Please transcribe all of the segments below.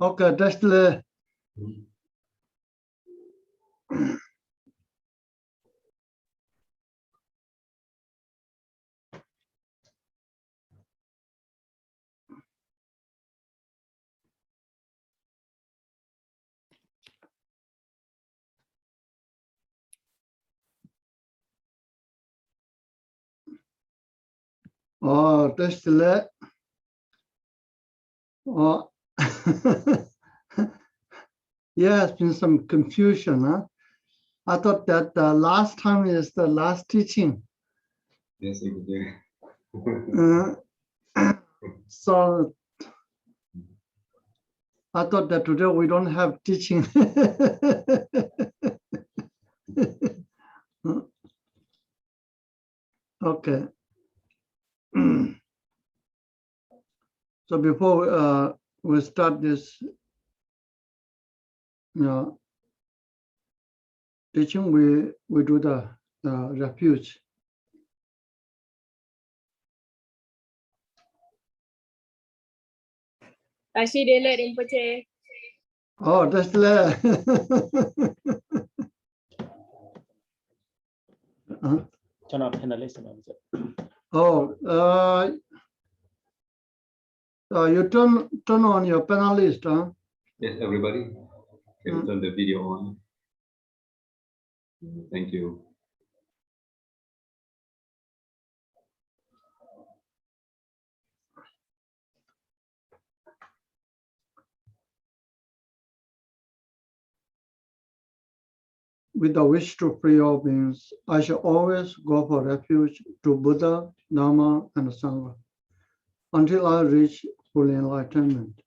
Okay, that's the. Oh, that's the. Oh, yeah, there's been some confusion, huh? I thought that the last time is the last teaching. Yes, it is. So I thought that today we don't have teaching. Okay. So before we start this teaching, we do the refuge. Tashi Dele Rinpoche. Oh, that's the. Turn off panelist. Oh, you turn on your panelist, huh? Yes, everybody. Can you turn the video on? Thank you. With the wish to free all beings, I shall always go for refuge to Buddha, Dharma, and Sangha until I reach full enlightenment.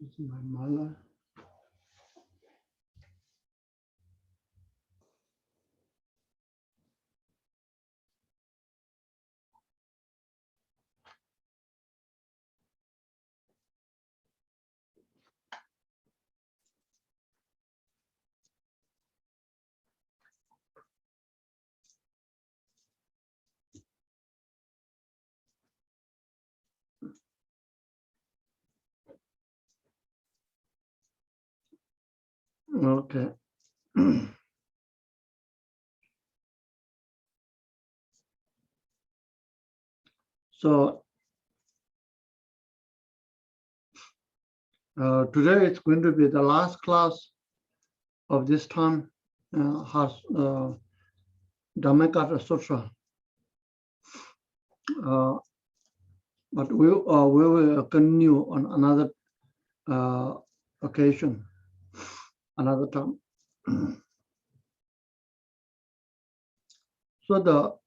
This is my mala. Okay. So today it's going to be the last class of this time, Dhammacakka Sutra. But we will continue on another occasion, another time. So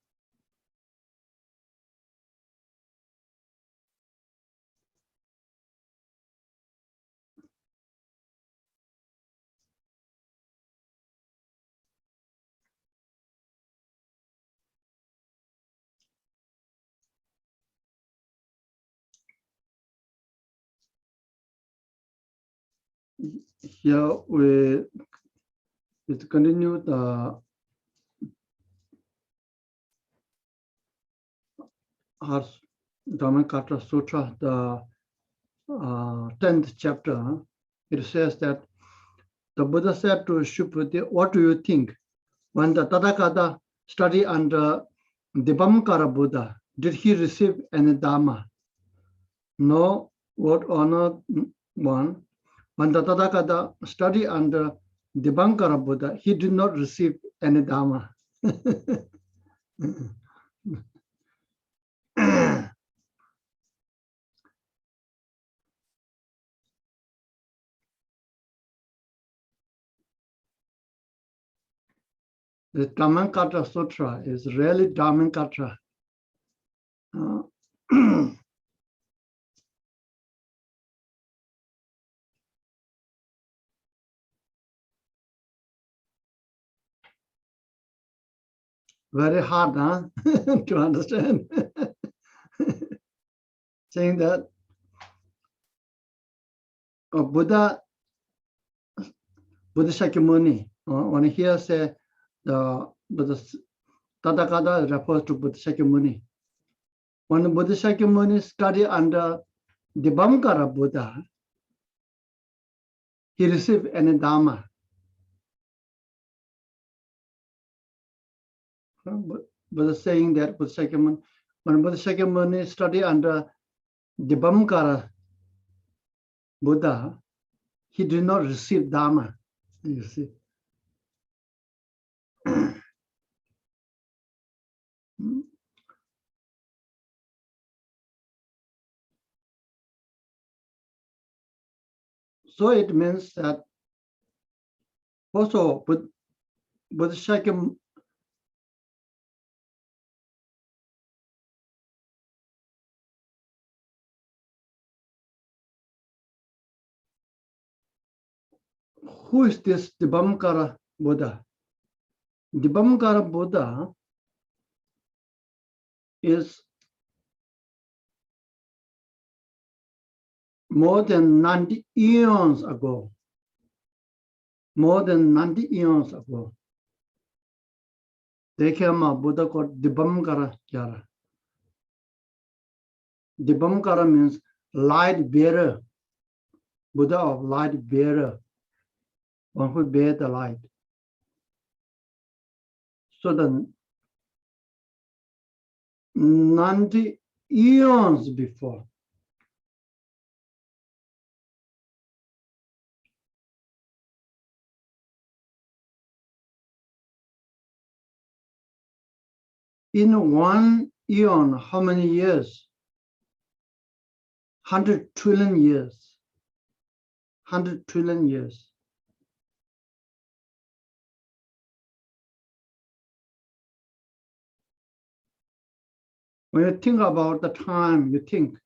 here we continue the Dhammacakka Sutra, the 10th chapter. It says that the Buddha said to Shupati, what do you think? When the Tathagata studied under Dibamkara Buddha, did he receive any Dhamma? No, what honor one. When the Tathagata studied under Dibamkara Buddha, he did not receive any Dhamma. The Dhammacakka Sutra is really Dhammacakka. Very hard, huh? to understand. Saying that Buddha Shakyamuni, when he hears say the Buddha Tathagata refers to Buddha Shakyamuni. When Buddha Shakyamuni studied under Dibamkara Buddha, he received any Dhamma. Buddha saying that Buddha Shakyamuni, when Buddha Shakyamuni studied under Dibamkara Buddha, he did not receive Dhamma. You see. So it means that also Buddha Shakyamuni, who is this Dibamkara Buddha? Dibamkara Buddha is more than 90 eons ago. More than 90 eons ago. There came a Buddha called Dibamkara Gyara. Dibamkara means light bearer. Buddha of light bearer. One who bear the light. So the 90 eons before, in one eon, how many years? 100 trillion years. 100 trillion years. When you think about the time, you think,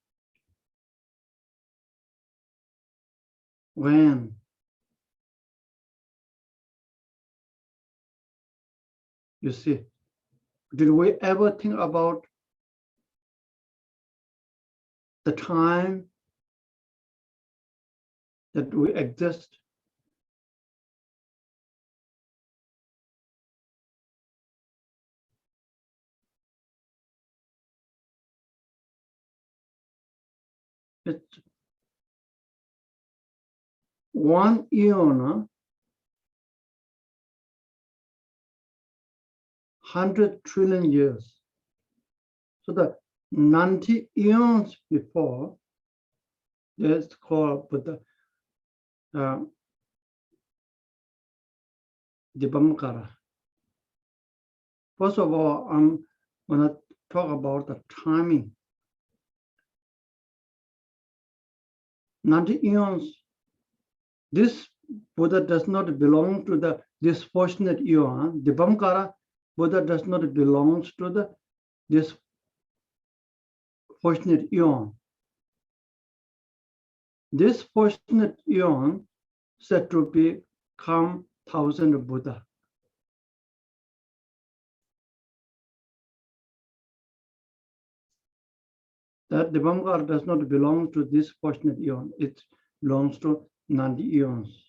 when? You see, did we ever think about the time that we exist? It's one eon, 100 trillion years. So the 90 eons before, that's called Buddha, Dibamkara. First of all, I'm going to talk about the timing. 90 eons, this Buddha does not belong to this fortunate eon. Dibamkara Buddha does not belong to this fortunate eon. This fortunate eon said to become 1000 Buddha. That Dibamkara does not belong to this fortunate eon. It belongs to 90 eons.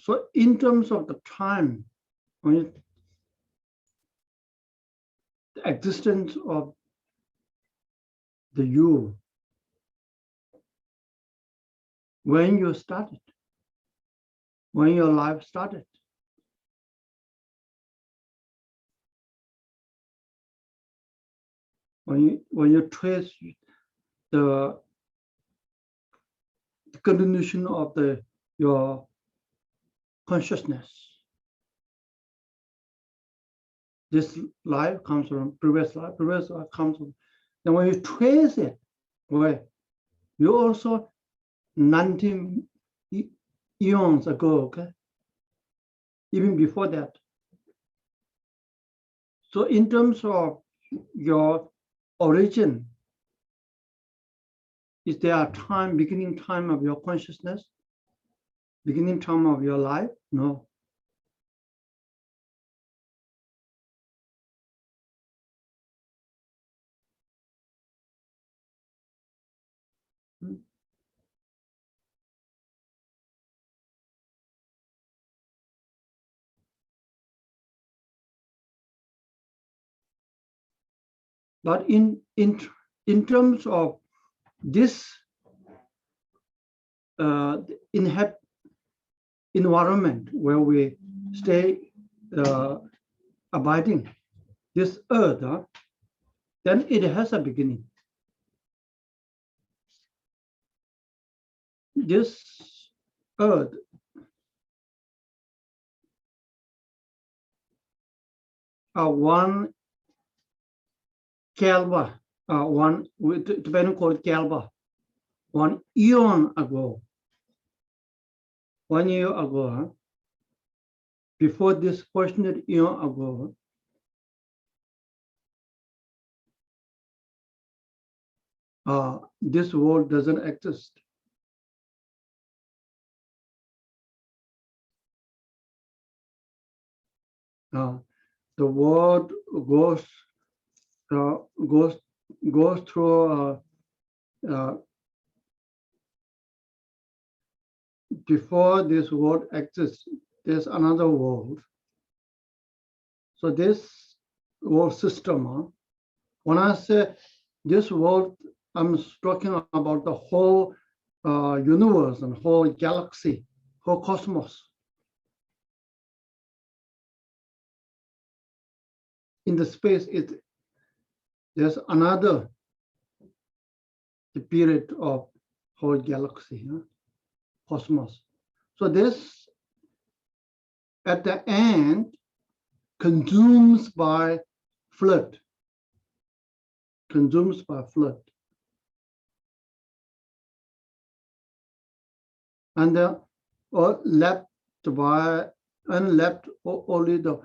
So in terms of the time, the existence of the you, when you started, when your life started, when you trace the continuation of your consciousness, this life comes from previous life comes from. Then when you trace it, well, you also 90 eons ago, okay? Even before that. So in terms of your origin, is there a time, beginning time of your consciousness? Beginning time of your life? No. But in terms of this environment where we stay abiding, this earth, then it has a beginning. This earth one Kalba, one Tibetan called Kalba, 1 eon ago, 1 year ago, before this fortunate eon ago, this world doesn't exist. The world goes through before this world exists, there's another world. So this world system, when I say this world, I'm talking about the whole universe and whole galaxy, whole cosmos. In the space, there's another period of whole galaxy, cosmos. So this, at the end, consumes by flood. Consumes by flood. And left only the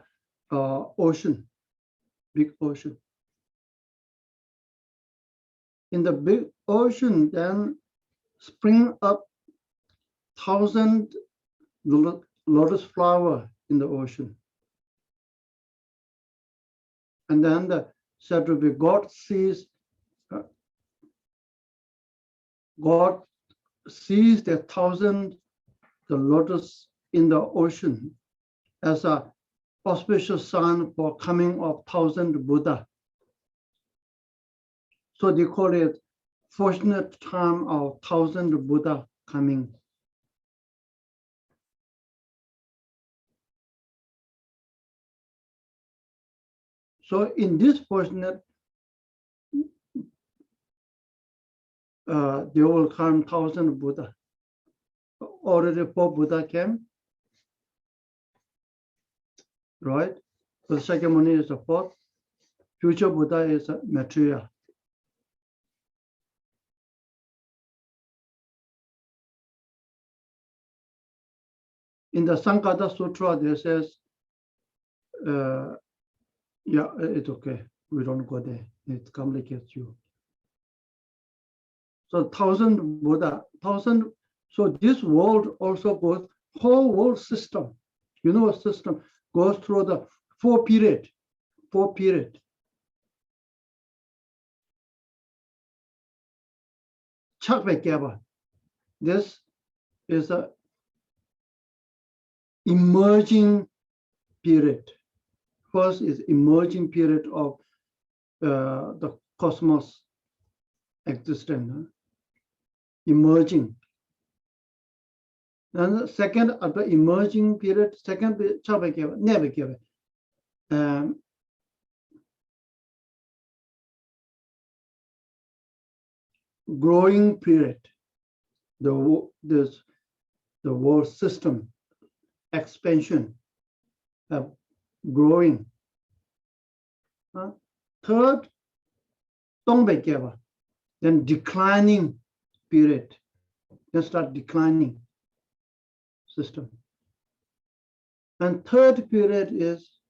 ocean, big ocean. In the big ocean, then spring up 1,000 lotus flower in the ocean. And then said to be God sees the 1,000 lotus in the ocean as a auspicious sign for coming of 1,000 Buddha. So they call it fortunate time of 1,000 Buddha coming. So in this portion, there will come 1,000 Buddha. Already 4 Buddha came, right? So the Shakyamuni is the 4th. Future Buddha is Maitreya. In the Sankata Sutra, there says, yeah, it's okay. We don't go there. It complicates you. So 1,000 Buddha, 1,000. So this world also goes, whole world system, universe system goes through the 4 period. Chakvekeva. This is a emerging period. First is emerging period of the cosmos existence, emerging. And the second of the emerging period, second Chakvekeva, Nevekeva. Growing period, the world system expansion, growing. Third, Dongbekeva, then declining period, then start declining system. And third period is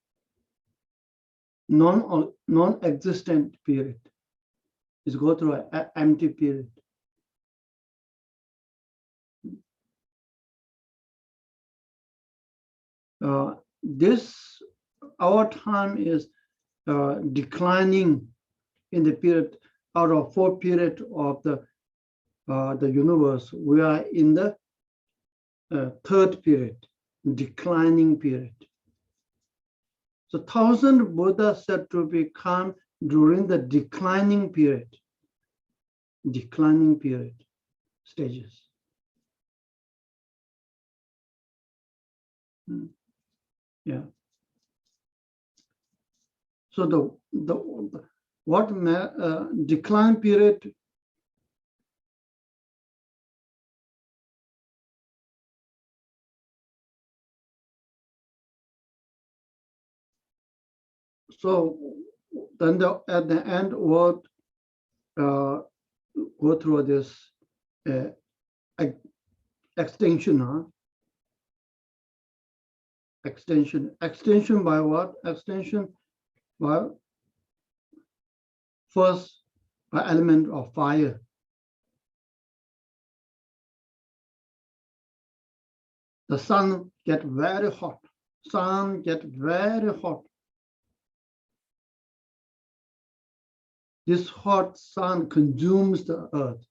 non-existent period. Is go through an empty period. Our time is declining in the period. Out of 4 periods of the universe, we are in the 3rd period, declining period. So 1,000 Buddhas said to become during the declining period stages. Yeah. So the what decline period? So then at the end, what go through this extinction, extinction by what? Extinction by first by element of fire. The sun get very hot. This hot sun consumes the earth.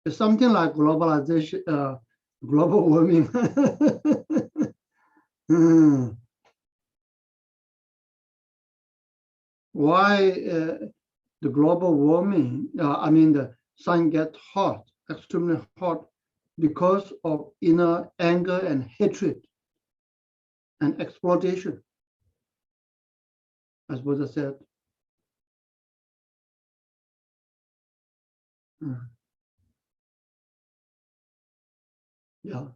It's something like globalization, global warming. Why the global warming, the sun gets hot, extremely hot, because of inner anger and hatred and exploitation, as Buddha said. Yeah.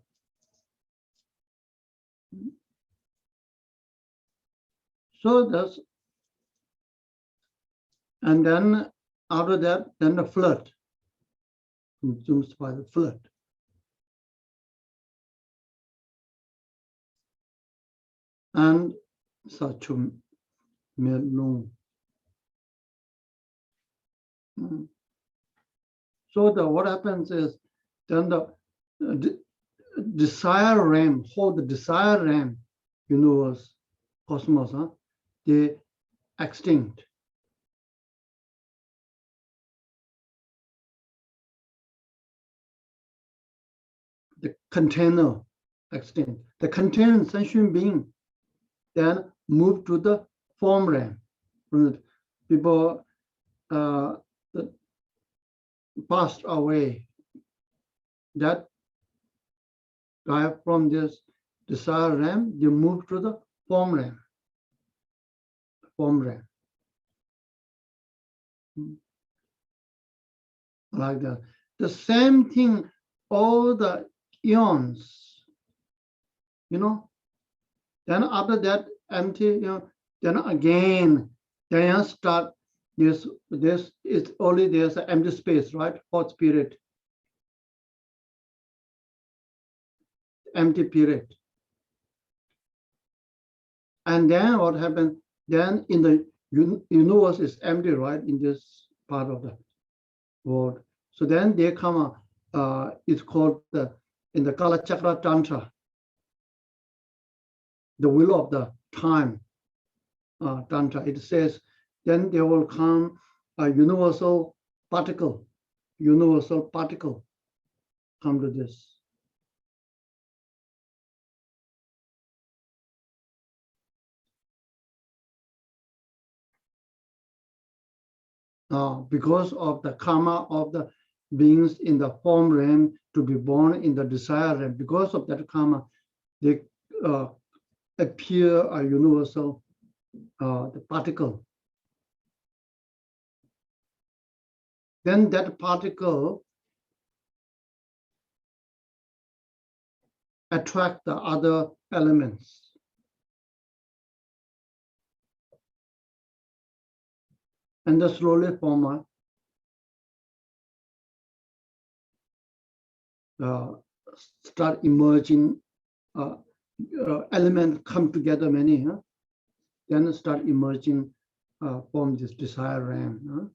So that's, and then after that, then the flood, consumed by the flood. And Sachum Melung. So what happens is then the desire realm, the desire realm, universe, cosmos, they extinct. The container extinct. The contained sentient being then move to the form realm. People that passed away, that guy from this desire realm, they move to the form realm. form realm. Like that. The same thing, all the eons, then after that empty, then again, then start this it's only there's an empty space, right? Hot spirit, empty period. And then what happened? Then in the universe is empty, right? In this part of the world. So then they come, it's called in the Kala Chakra Tantra, the wheel of the time Tantra. It says, then there will come a universal particle come to this. Because of the karma of the beings in the form realm to be born in the desire realm, because of that karma, they appear a universal the particle. Then that particle attract the other elements. And they slowly form start emerging, elements come together many, then start emerging from this desire realm.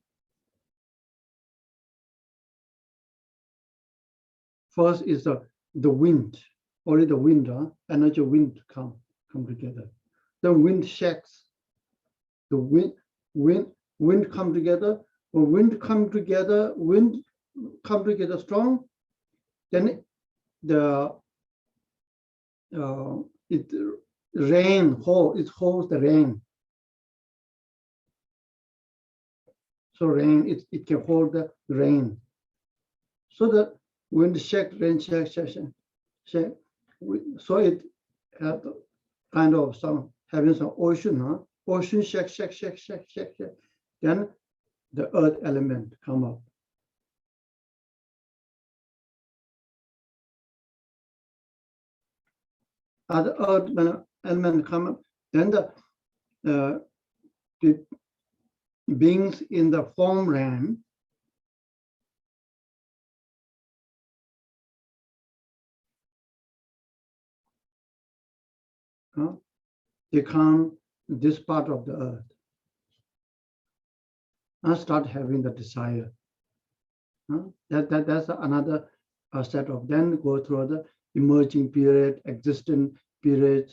First is the wind, only the wind, energy wind come together. Then wind shakes, the wind come together. When wind come together strong, then it holds the rain. So rain, it can hold the rain. So the wind shake, rain shake. So it kind of having some ocean, ocean shake. Then the earth element come up. Other earth element come up, then the beings in the form realm they come this part of the earth and start having the desire. That's another set of, then go through the emerging period, existent period,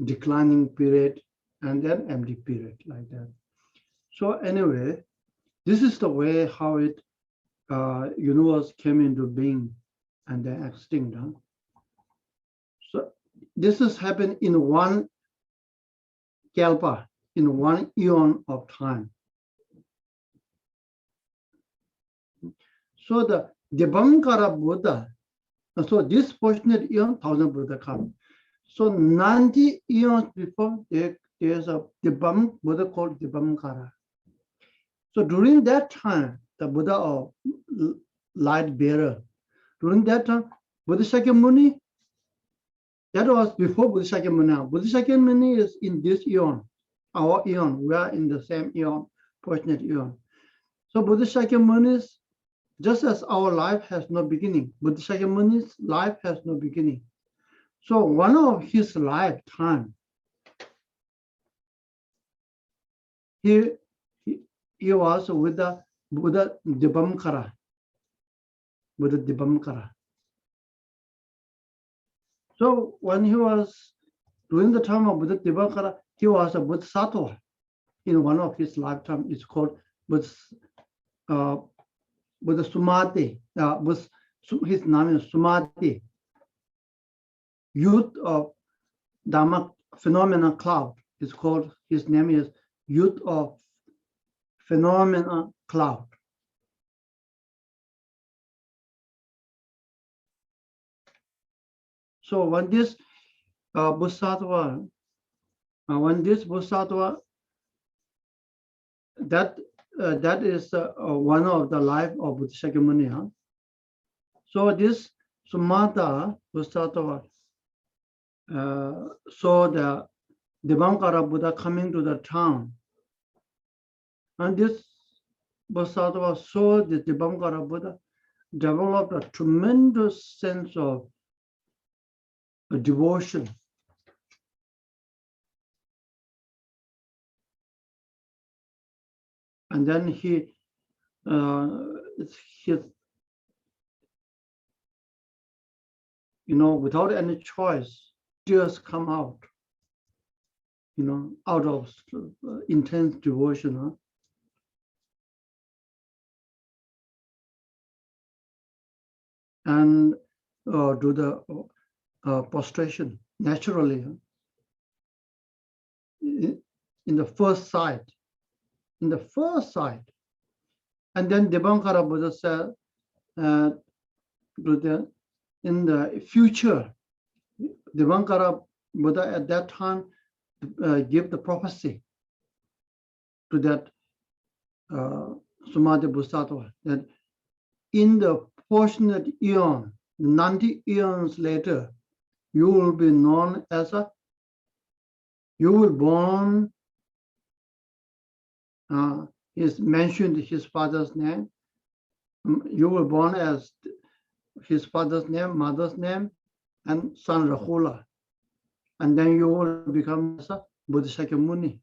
declining period, and then empty period, like that. So anyway, this is the way how it universe came into being and then extinct. So this has happened in one kalpa, in one eon of time. So the Dibamkara Buddha, so this fortunate eon, 1000 Buddha come. So 90 eons before, there's a Buddha called Dibamkara. So during that time, the Buddha of light bearer, during that time, Buddha Shakyamuni, that was before Buddha Shakyamuni. Buddha Shakyamuni is in this eon, our eon. We are in the same eon, fortunate eon. So Buddha Shakyamuni's, just as our life has no beginning, Buddha Shakyamuni's life has no beginning. So one of his lifetime, he was with the Buddha Dibamkara. So when he was during the time of Buddha Dibamkara, he was a Bodhisattva in one of his lifetime. It's called Buddha Sumati. His name is Sumati. Youth of Dhamma Phenomena Cloud is called. His name is Youth of Phenomena Cloud. So when this Bodhisattva when this bodhisattva, that is one of the life of Buddha Shakyamuni. Huh? So this Sumata bodhisattva saw the Divankara Buddha coming to the town, and this bodhisattva saw the Divankara Buddha developed a tremendous sense of devotion. And then he without any choice, tears come out, out of intense devotion. Huh? And do the prostration naturally. Huh? In the first sight. And then Divankara Buddha said, in the future, Divankara Buddha at that time gave the prophecy to that Sumati Bodhisattva that in the fortunate eon, 90 eons later, you will be known as you will born. He's mentioned his father's name. You were born as his father's name, mother's name, and son Rahula. And then you will become Buddha Shakyamuni.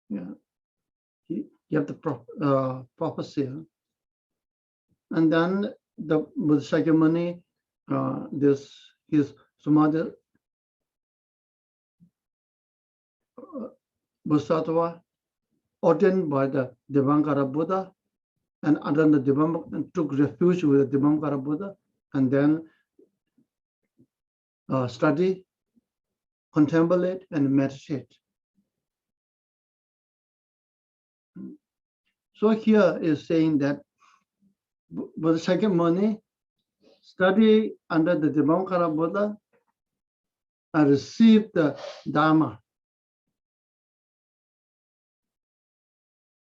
Yeah, you have the prophecy. And then the Buddha Shakyamuni, his Sumati Bodhisattva, ordained by the Divankara Buddha, and under the Divankara took refuge with the Divankara Buddha, and then study, contemplate, and meditate. So here is saying that Buddha Shakyamuni study under the Divankara Buddha and receive the Dharma.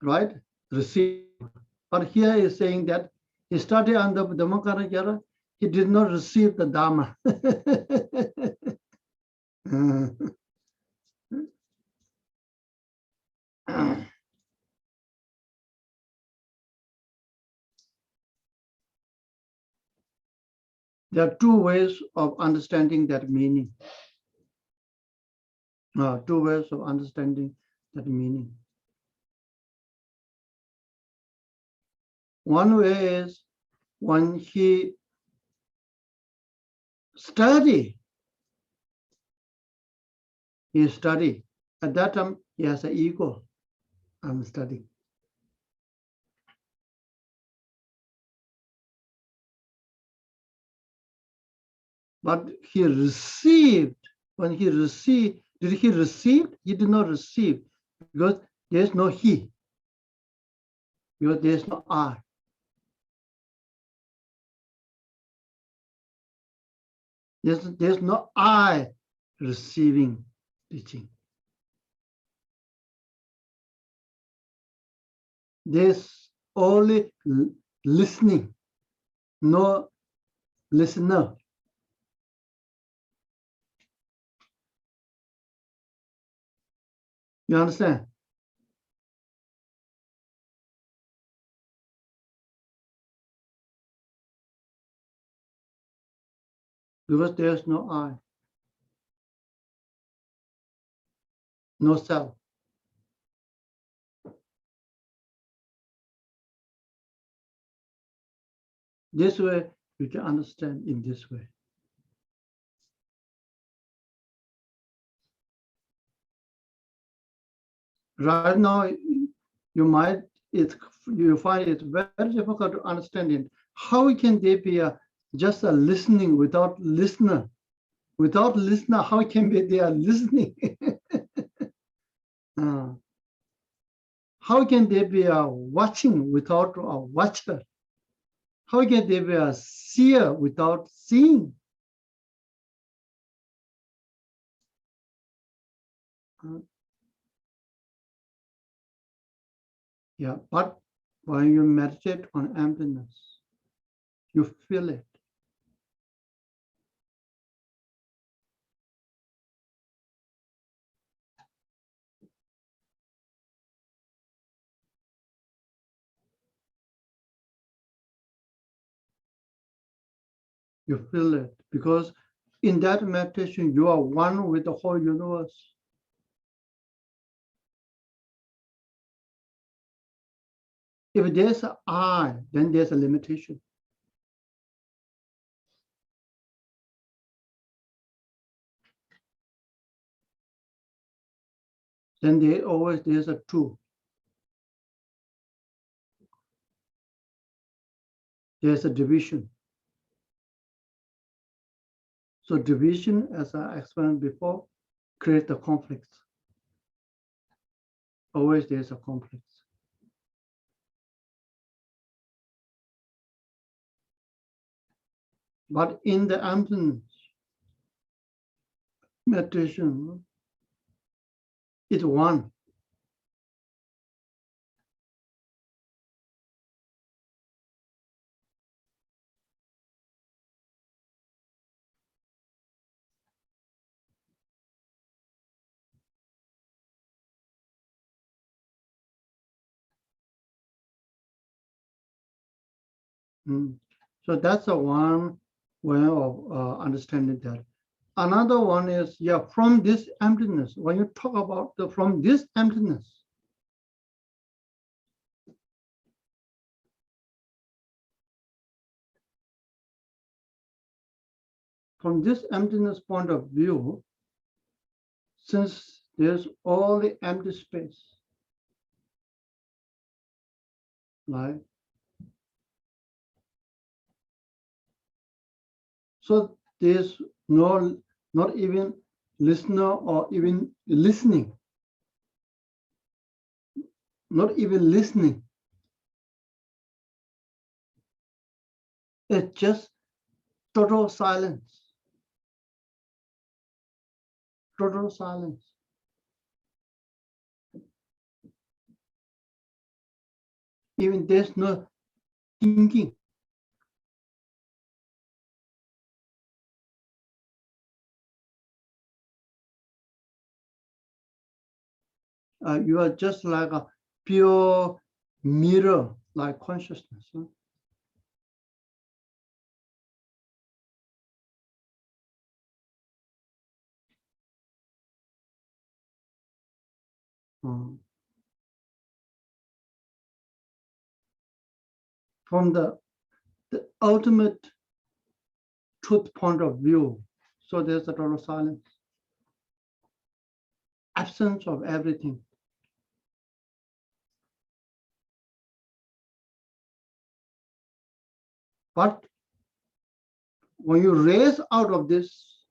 Right? Receive. But here is saying that he studied under Divankara Buddha, he did not receive the Dharma. There are two ways of understanding that meaning. Two ways of understanding that meaning. One way is when he study. At that time, he has an ego. I'm studying. But he received, when he received, did he receive? He did not receive because there is no he, because there is no I. There's no I receiving teaching. There's only listening, no listener. You understand? Because there's no I, no self. This way, you can understand in this way. Right now, you find it very difficult to understand it. How can there be just a listening without listener? Without listener, how can they are listening? How can there be a watching without a watcher? How can there be a seer without seeing? Yeah, but when you meditate on emptiness, you feel it. You feel it because in that meditation, you are one with the whole universe. If there's an I, then there's a limitation. Then there's a two. There's a division. So division, as I explained before, creates the conflict. Always there's a conflict. But in the emptiness meditation, it's one. So that's the one way of understanding that. Another one is, from this emptiness, when you talk about from this emptiness, from this emptiness point of view, since there's all the empty space, right? So there's not even listener or even listening, not even listening. It's just total silence, total silence. Even there's no thinking. You are just like a pure mirror, like consciousness. Huh? From the ultimate truth point of view, so there's a total silence, absence of everything. But when you raise out of this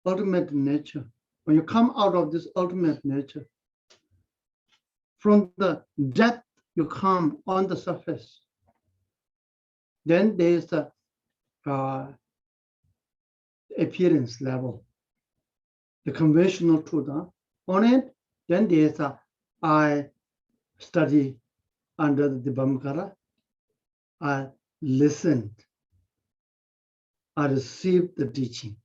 ultimate nature, when you come out of this ultimate nature, from the depth you come on the surface, then there's the appearance level, the conventional truth. On it, then there's I study under the Dibamkara, I listened, I received the teaching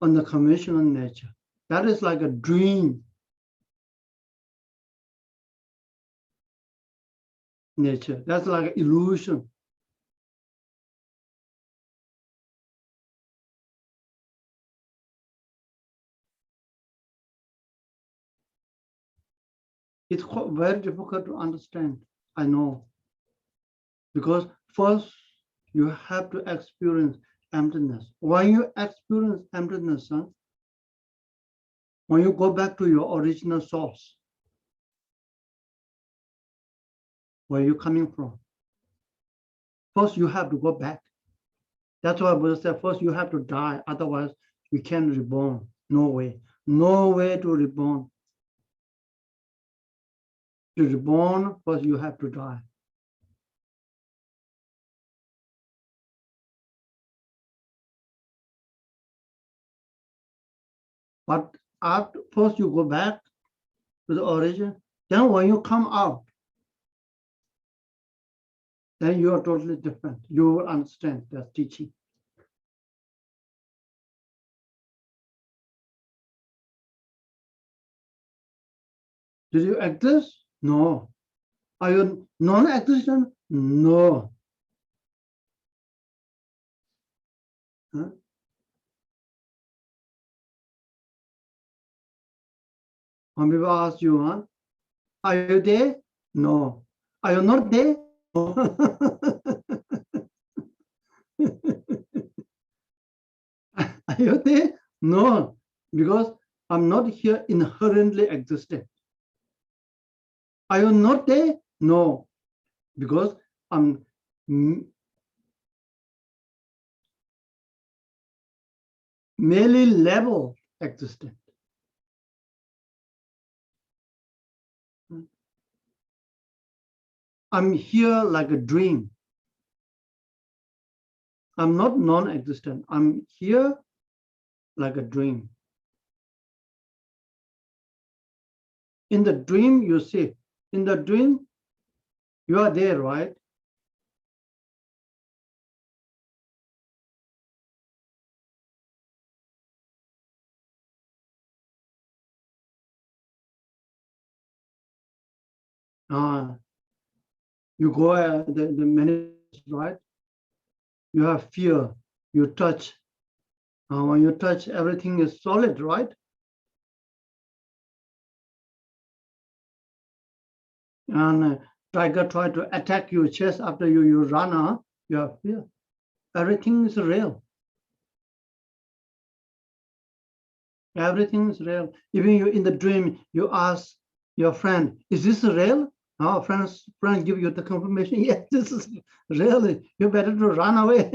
on the conventional nature. That is like a dream nature. That's like an illusion. It's very difficult to understand, I know. Because first, you have to experience emptiness. When you experience emptiness, when you go back to your original source, where you're coming from, first you have to go back. That's why Buddha said, first you have to die, otherwise you can't reborn. No way. No way to reborn. To be born, first you have to die. But after first you go back to the origin, then when you come out, then you are totally different. You will understand that teaching. Did you exist? No. Are you non-existent? No. Huh? When people ask you, huh? Are you there? No. Are you not there? No. Are you there? No. Because I'm not here inherently existing. Are you not there? No. Because I'm merely level existent. I'm here like a dream. I'm not non-existent. I'm here like a dream. In the dream, you see, in the dream, you are there, right? You go the many, right? You have fear, you touch. When you touch, everything is solid, right? And tiger try to attack your chest after you run, you have fear. Everything is real. Everything is real. Even you in the dream, you ask your friend, is this real? Oh, friends give you the confirmation. Yes, this is really. You better to run away.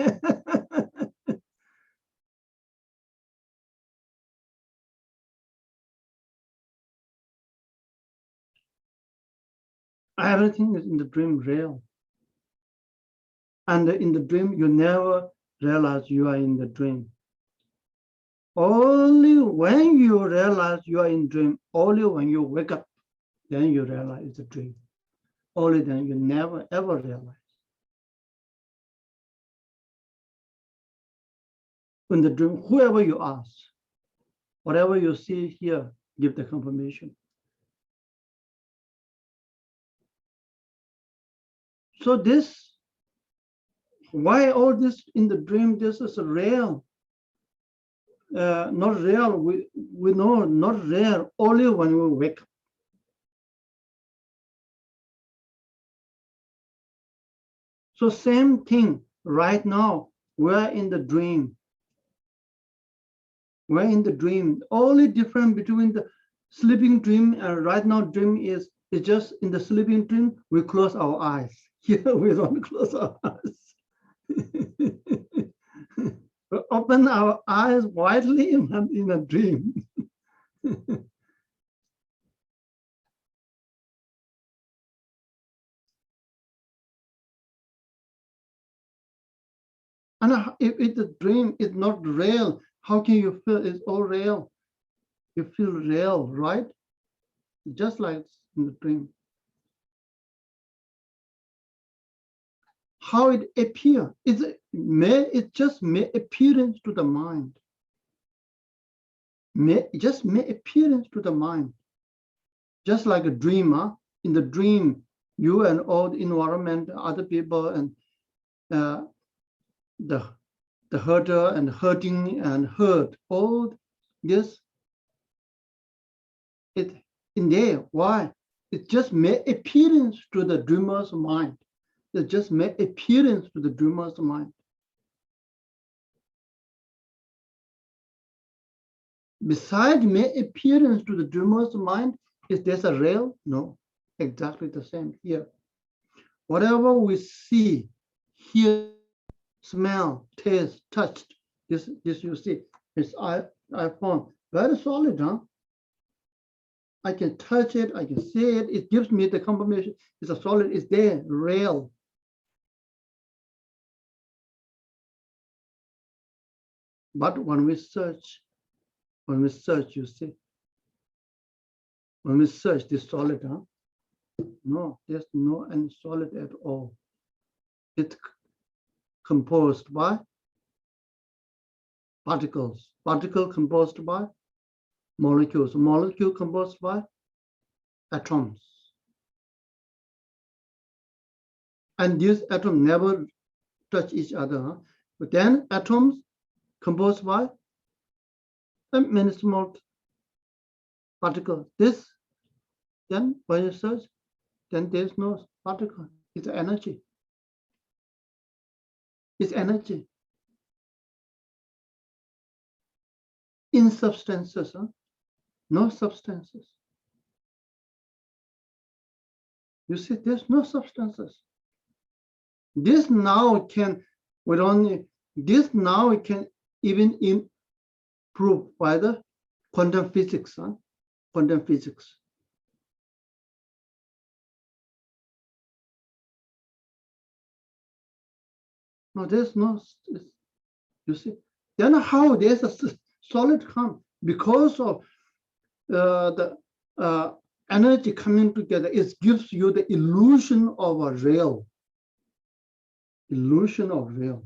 Everything is in the dream real. And in the dream, you never realize you are in the dream. Only when you realize you are in dream, only when you wake up, then you realize it's a dream. Only then you never ever realize. In the dream, whoever you ask, whatever you see here, give the confirmation. So this, why all this in the dream, this is real. Not real, we know not real, only when we wake up. So same thing, right now, we're in the dream. We're in the dream. Only difference between the sleeping dream and right now dream is just in the sleeping dream, we close our eyes. Here we don't close our eyes. We open our eyes widely in a dream. And if the dream is not real, how can you feel it's all real? You feel real, right? Just like in the dream. How it appears, it just may appearance to the mind. Just may appearance to the mind. Just like a dreamer, in the dream, you and all the environment, other people, and the hurter and hurting and hurt, all this, it in there. Why? It just may appearance to the dreamer's mind. It just may appearance to the dreamer's mind. Besides may appearance to the dreamer's mind, is this a real? No, exactly the same here. Whatever we see, hear, smell, taste, touch, this you see, it's iPhone, very solid, huh? I can touch it, I can see it, it gives me the confirmation, it's a solid, it's there, real. But when we search, you see, when we search this solid, no, there's no any solid at all. It's composed by particles, particle composed by molecules, molecule composed by atoms. And these atoms never touch each other. But then atoms composed by many small particles. This, then when you search, then there's no particle. It's energy. It's energy. In substances, no substances. You see, there's no substances. This now can, this now can even improve by the quantum physics, quantum physics. No, there's no, you see, then how there's a solid come? Because of the energy coming together, it gives you the illusion of a real. Illusion of real.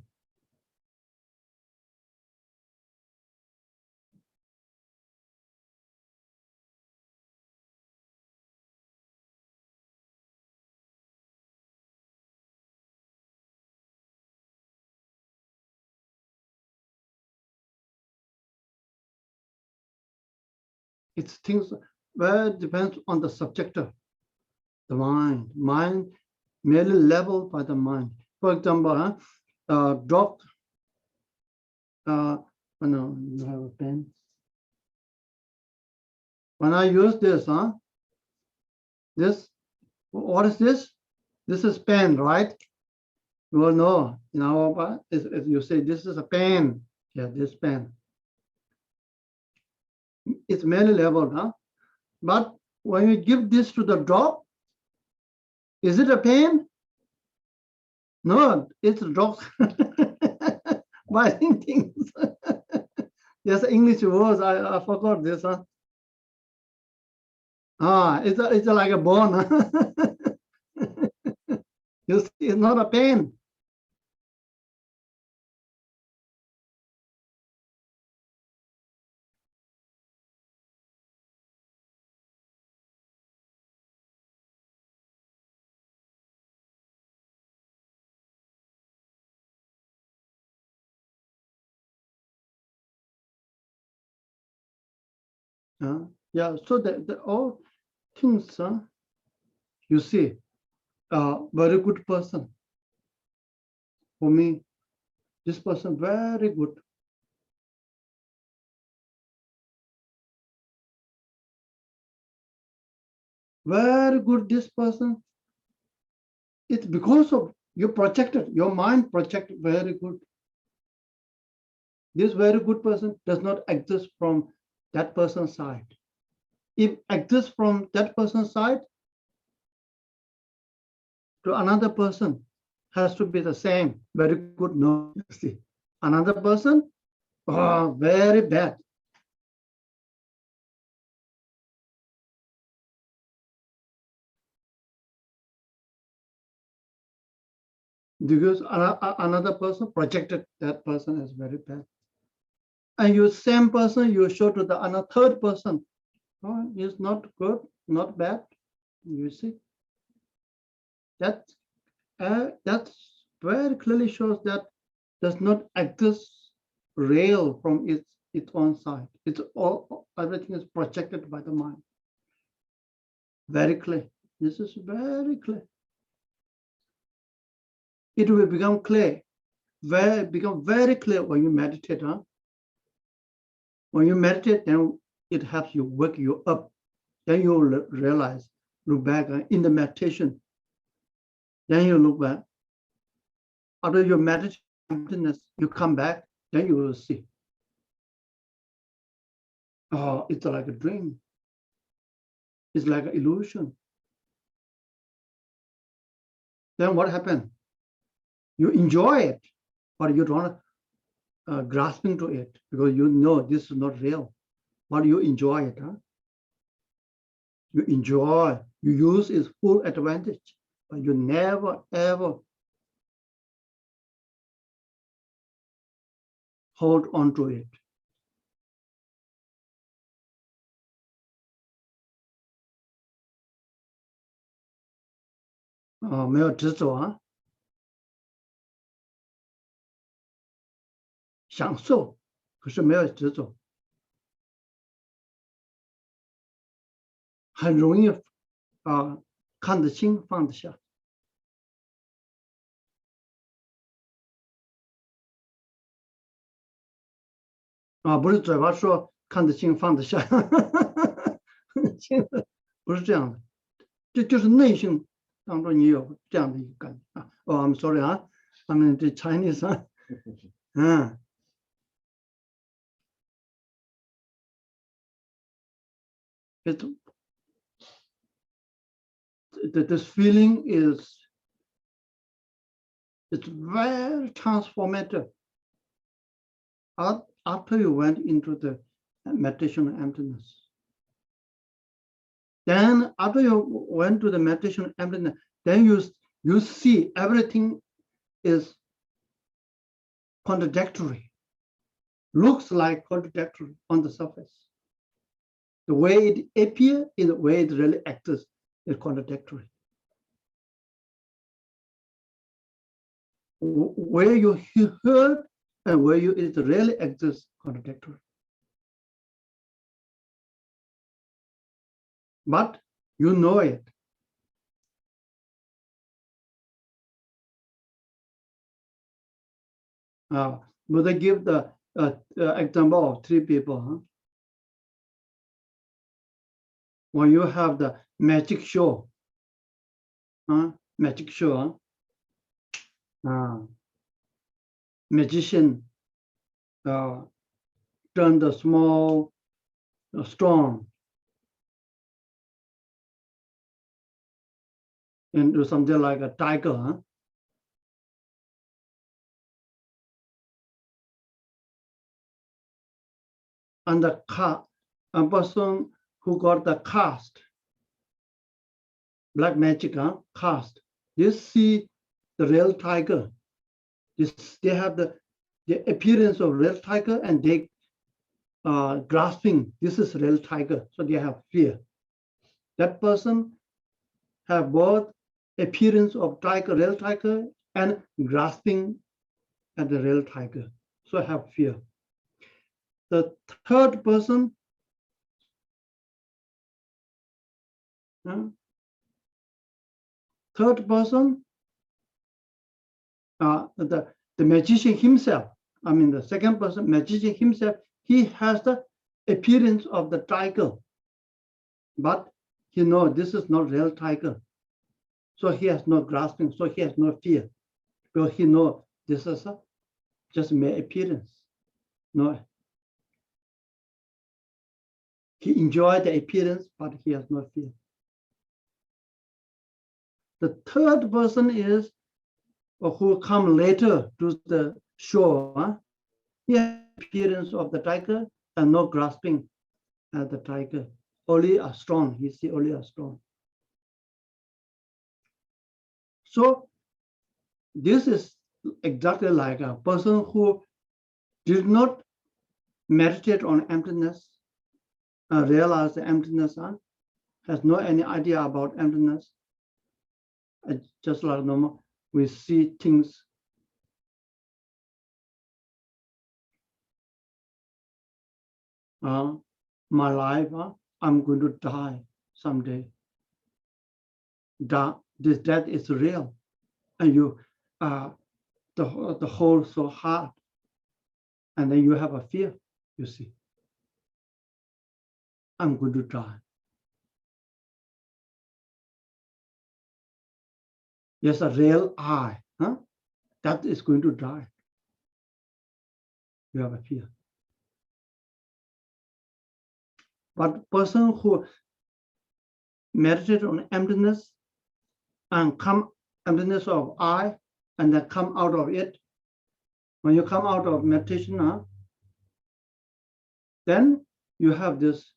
It's things where it depends on the subjective, the mind. Mind merely leveled by the mind. For example, drop. No, you have a pen. When I use this, this, what is this? This is pen, right? You all know, in our, if you say this is a pen, yeah, this pen. It's merely leveled, but when you give this to the drop, is it a pen? No, it's a drop. Binding things. There's English words, I forgot this. It's like a bone. You see, it's not a pen. Yeah, so the all things, you see, very good person. For me, this person very good. Very good, this person. It's because of you projected, your mind projected very good. This very good person does not exist from that person's side. If exists from that person's side, to another person has to be the same. Very good, no, see. Another person, very bad. Because another person projected that person as very bad. And you same person, you show to the another third person, is not good, not bad. You see, that very clearly shows that does not exist real from its own side. It's all, everything is projected by the mind. Very clear. This is very clear. It will become clear, become very clear when you meditate. When you meditate, then it helps you wake you up. Then you realize, look back in the meditation. Then you look back. After your meditation, you come back, then you will see. Oh, it's like a dream. is like an illusion. Then what happened? You enjoy it, but you don't grasping to it because you know this is not real. But you enjoy it. Huh? You enjoy, you use its full advantage, but you never ever hold on to it. Oh, 没有执着啊，享受，可是没有执着，很容易看得清放得下。不是嘴巴说看得清放得下，不是这样的，这就是内心当中你有这样的一个感觉啊。I'm sorry 啊，I mean the Chinese 啊，this feeling it's very transformative. After you went into the meditation emptiness. Then after you went to the meditation emptiness, then you see everything is contradictory, looks like contradictory on the surface. The way it appears and the way it really acts is contradictory. Where you heard and where it really exists contradictory. But you know it. Buddha give the example of 3 people. Huh? When you have the magic show, magic show, magician turn the small stone into something like a tiger. Huh? And a person who got the cast, black magic, cast, they see the real tiger. They have the appearance of real tiger and they grasping, this is real tiger, so they have fear. That person have both appearance of tiger, real tiger, and grasping at the real tiger, so have fear. The third person, the magician himself, I mean the second person, magician himself, he has the appearance of the tiger, but he knows this is not real tiger. So he has no grasping, so he has no fear, because he knows this is just mere appearance. No, he enjoys the appearance, but he has no fear. The third person is who come later to the show. He has appearance of the tiger and no grasping at the tiger. Only a stone. He see only a stone. So this is exactly like a person who did not meditate on emptiness, realize the emptiness, has no any idea about emptiness. Just like normal, we see things my life, I'm going to die someday. This death is real, and you the whole so hard, and then you have a fear. You see, I'm going to die. Yes, a real I, that is going to die. You have a fear. But person who meditate on emptiness and come emptiness of I, and then come out of it. When you come out of meditation, then you have this,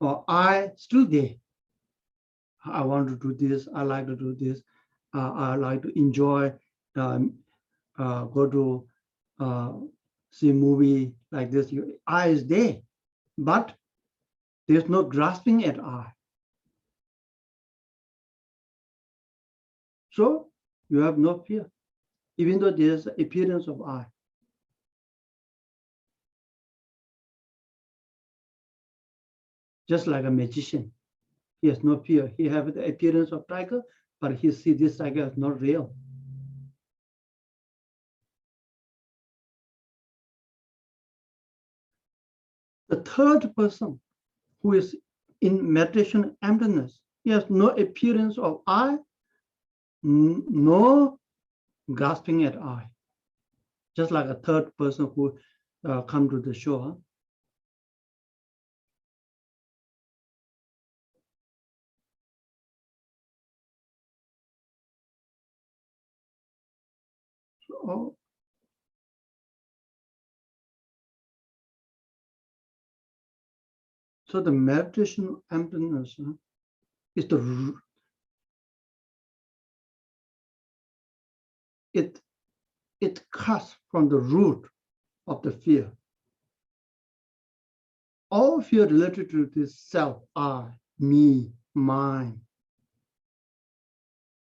or I still there. I want to do this. I like to do this. I like to enjoy, go to see a movie like this. I is there, but there's no grasping at I. So you have no fear, even though there's appearance of I. Just like a magician, he has no fear. He has the appearance of tiger, but he sees this tiger as not real. The third person who is in meditation emptiness, he has no appearance of I, no grasping at I. Just like a third person who come to the shore. So the meditation emptiness is the it cuts from the root of the fear. All fear related to this self, I, me, mine.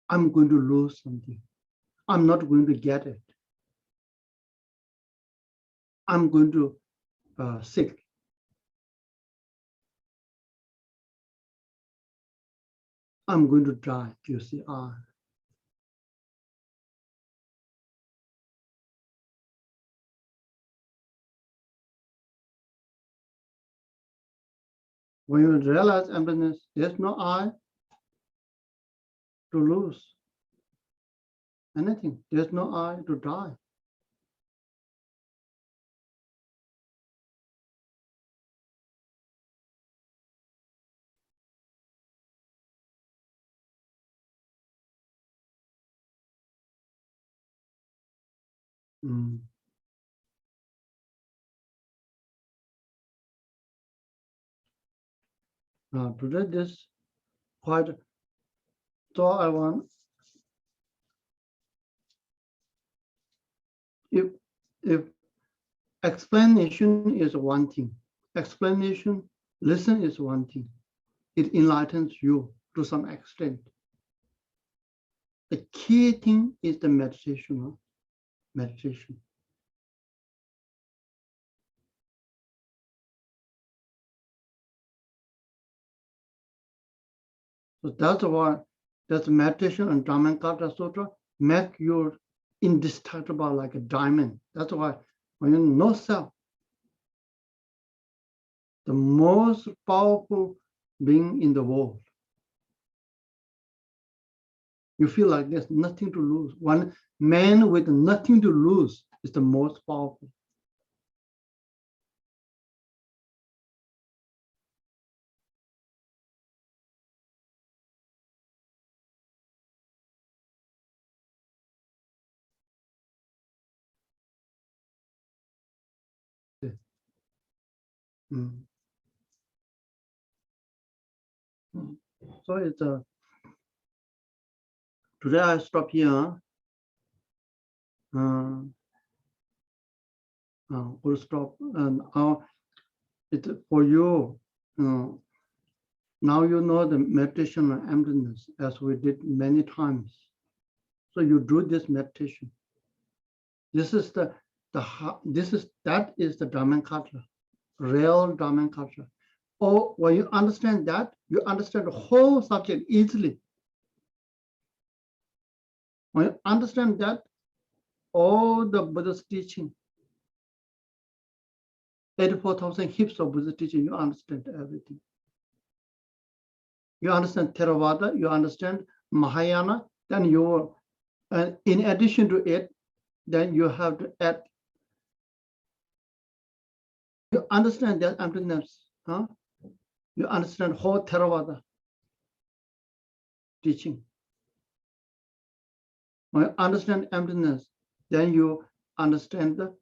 I'm going to lose something. I'm not going to get it. I'm going to sick. I'm going to die. You see, I. When you realize emptiness, there's no I to lose anything. There's no I to die. Now today this quite, so I want, if explanation is one thing, explanation, listen is one thing, it enlightens you to some extent. The key thing is the meditation. Meditation. So that's why that's meditation and Dhammapada Sutra make you indestructible like a diamond. That's why when you know self, the most powerful being in the world, you feel like there's nothing to lose. One man with nothing to lose is the most powerful. So it's today I stop here. We'll stop, and it's for you. Now you know the meditation on emptiness as we did many times. So you do this meditation. This is that is the Dhammapada, real Dhammapada. Or when you understand that, you understand the whole subject easily. When you understand that, all the Buddha's teaching, 84,000 hips of Buddha's teaching, you understand everything. You understand Theravada, you understand Mahayana, then you, and in addition to it, then you have to add, you understand that emptiness, you understand whole Theravada. teaching. When you understand emptiness, then you understand the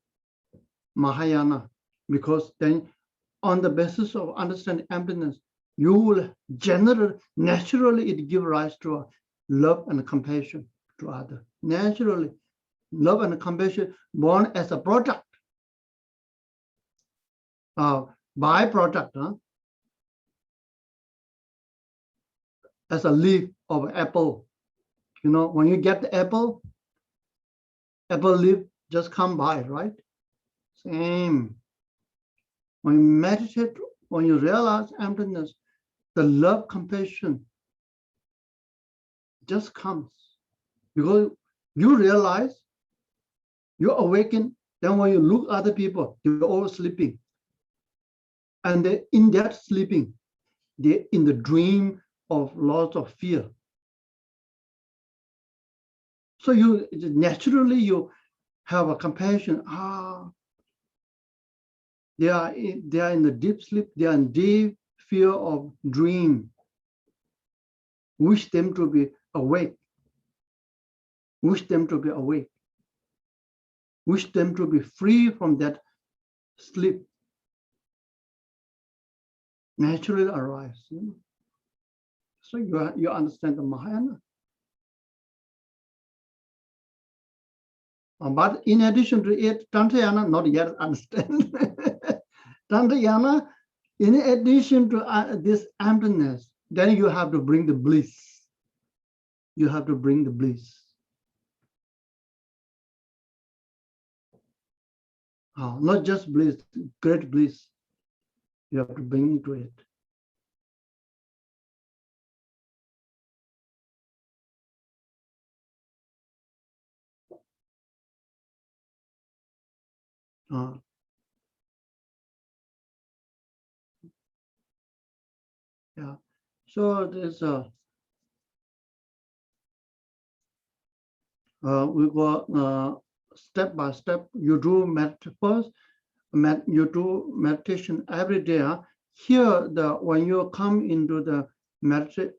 Mahayana, because then on the basis of understanding emptiness, you will naturally it give rise to a love and compassion to others. Naturally, love and compassion born as a product, byproduct, as a leaf of apple. You know, when you get the apple leaf just come by, right? Same. When you meditate, when you realize emptiness, the love, compassion just comes. Because you realize, you awaken, then when you look at other people, they're all sleeping. And in that sleeping, they're in the dream of lots of fear. So you naturally you have a compassion. They are in the deep sleep. They are in deep fear of dream. Wish them to be awake. Wish them to be awake. Wish them to be free from that sleep. Naturally arrives. You know? So you understand the Mahayana. But in addition to it, Tantayana not yet understand. Tantayana, in addition to this emptiness, then you have to bring the bliss. You have to bring the bliss. Not just bliss, great bliss. You have to bring to it. Yeah. So there's we go step by step. You do you do meditation every day. Here, when you come into the meditation,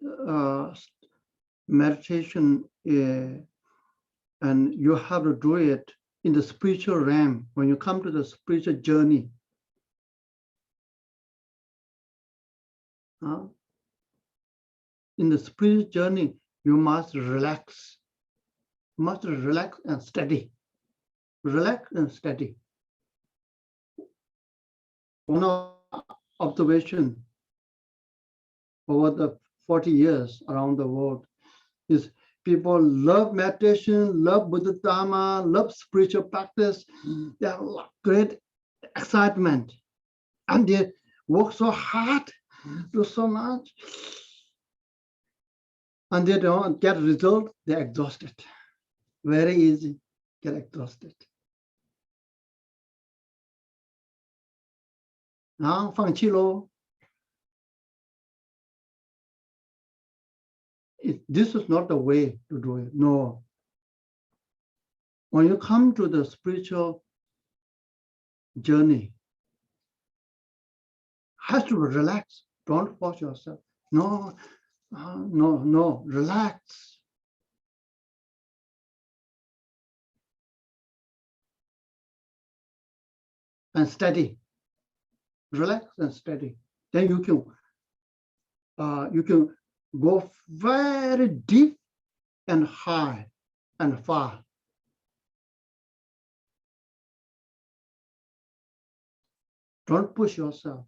and you have to do it in the spiritual realm. When you come to the spiritual journey, in the spiritual journey, you must relax. You must relax and steady. Relax and steady. One observation over the 40 years around the world is people love meditation, love Buddha Dharma, love spiritual practice. They have great excitement, and they work so hard, do so much, and they don't get result. They're exhausted. Very easy, get exhausted. Now, 放弃咯. This is not the way to do it. No. When you come to the spiritual journey, has to relax. Don't force yourself. No, no, relax. And steady. Relax and steady. Then you can go very deep and high and far. Don't push yourself.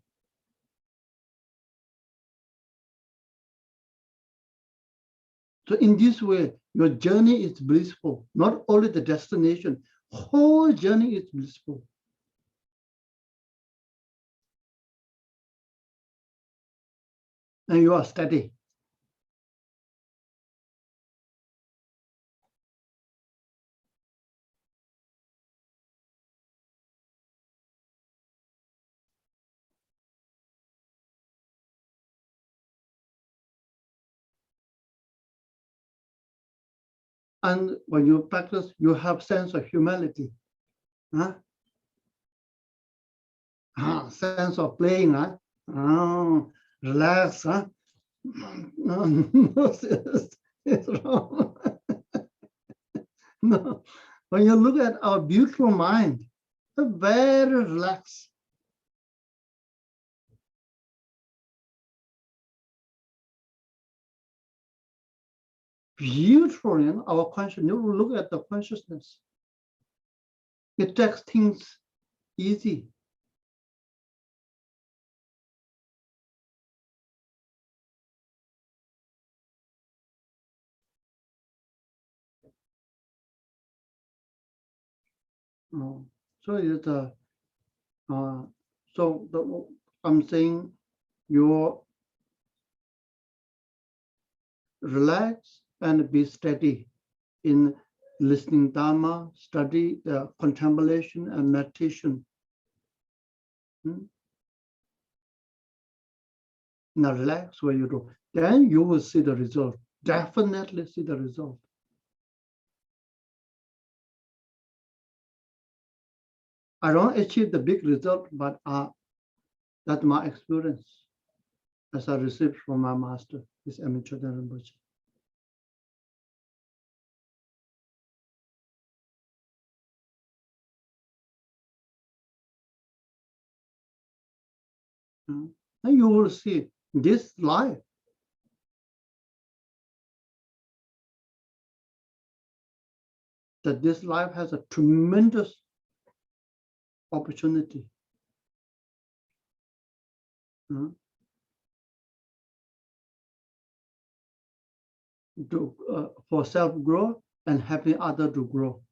So in this way, your journey is blissful. Not only the destination, whole journey is blissful. And you are steady. And when you practice, you have sense of humility. Sense of playing. Relax. No, It's wrong. No, when you look at our beautiful mind, it's very relaxed. Beautiful, you know, our consciousness. You look at the consciousness. It takes things easy. So it's I'm saying you relax and be steady in listening Dharma, study, contemplation and meditation. Now relax what you do. Then you will see the result. Definitely see the result. I don't achieve the big result, but that's my experience as I received from my master, this Khen Rinpoche. And you will see this life. That this life has a tremendous opportunity for self-growth and helping others to grow.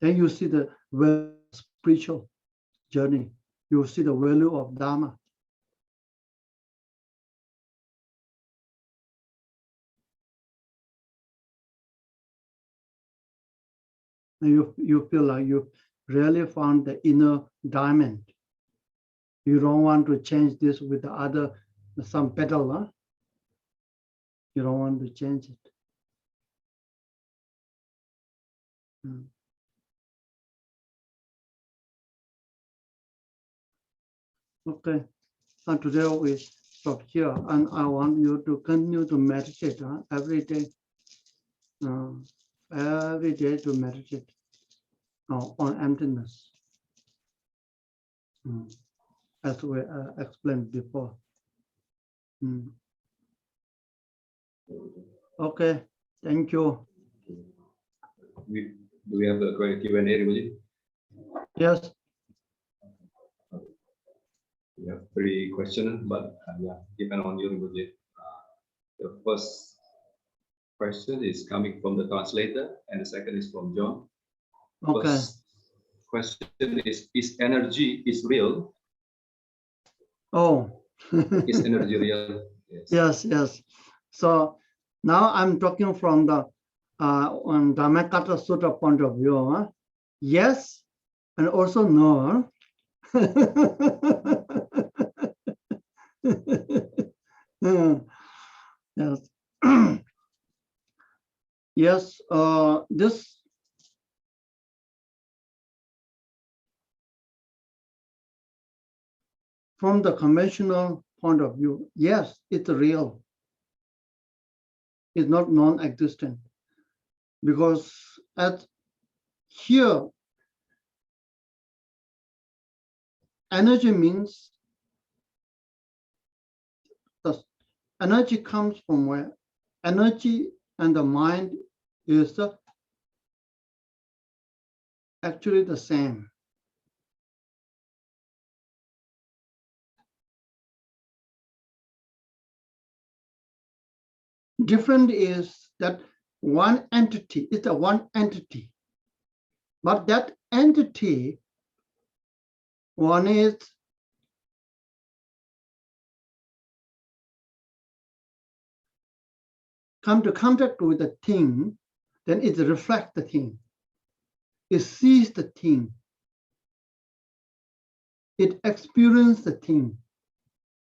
Then you see the spiritual journey. You see the value of Dharma. And you feel like you really found the inner diamond. You don't want to change this with the other, some petal. Huh? You don't want to change it. Okay, and today we stop here, and I want you to continue to meditate every day. Every day to meditate on emptiness, as we explained before. Okay, thank you. Do we have a Q&A, Rinpoche? Yes. We have 3 questions, but depend on you, Rinpoche. The first question is coming from the translator, and the second is from John. Okay. First question is energy is real? Oh. Is energy real? Yes. Yes. So now I'm talking from the on Dhammakata Sutra point of view. Yes, and also no. Yes. Yes, this from the conventional point of view, yes, it's real. It's not non-existent, because here, energy means the energy comes from where? Energy and the mind is actually the same. Different is that one entity, it's a one entity. But that entity, one is come to contact with the thing, then it reflects the thing. It sees the thing. It experiences the thing.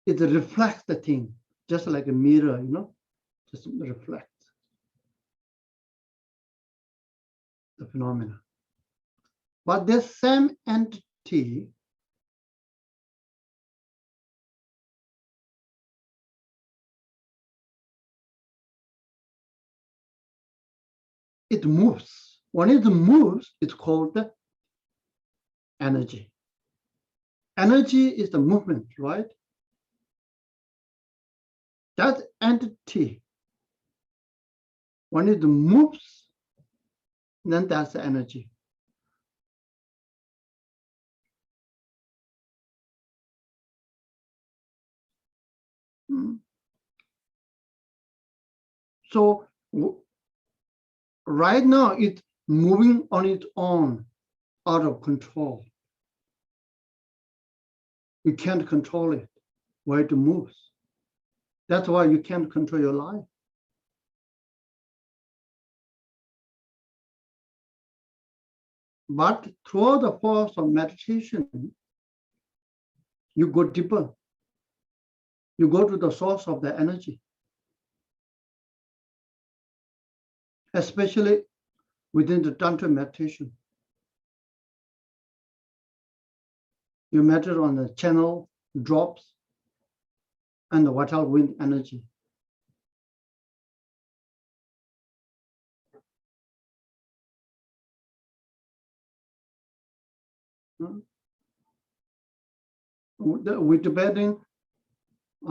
It reflects the thing, just like a mirror, just reflects the phenomena. But this same entity it moves. When it moves, it's called the energy. Energy is the movement, right? That entity, when it moves, then that's the energy. So right now it's moving on its own, out of control. You can't control it, where it moves. That's why you can't control your life. But through the force of meditation, you go deeper. You go to the source of the energy. Especially within the Tantra meditation. You meditate on the channel drops and the vital wind energy. With Tibetan,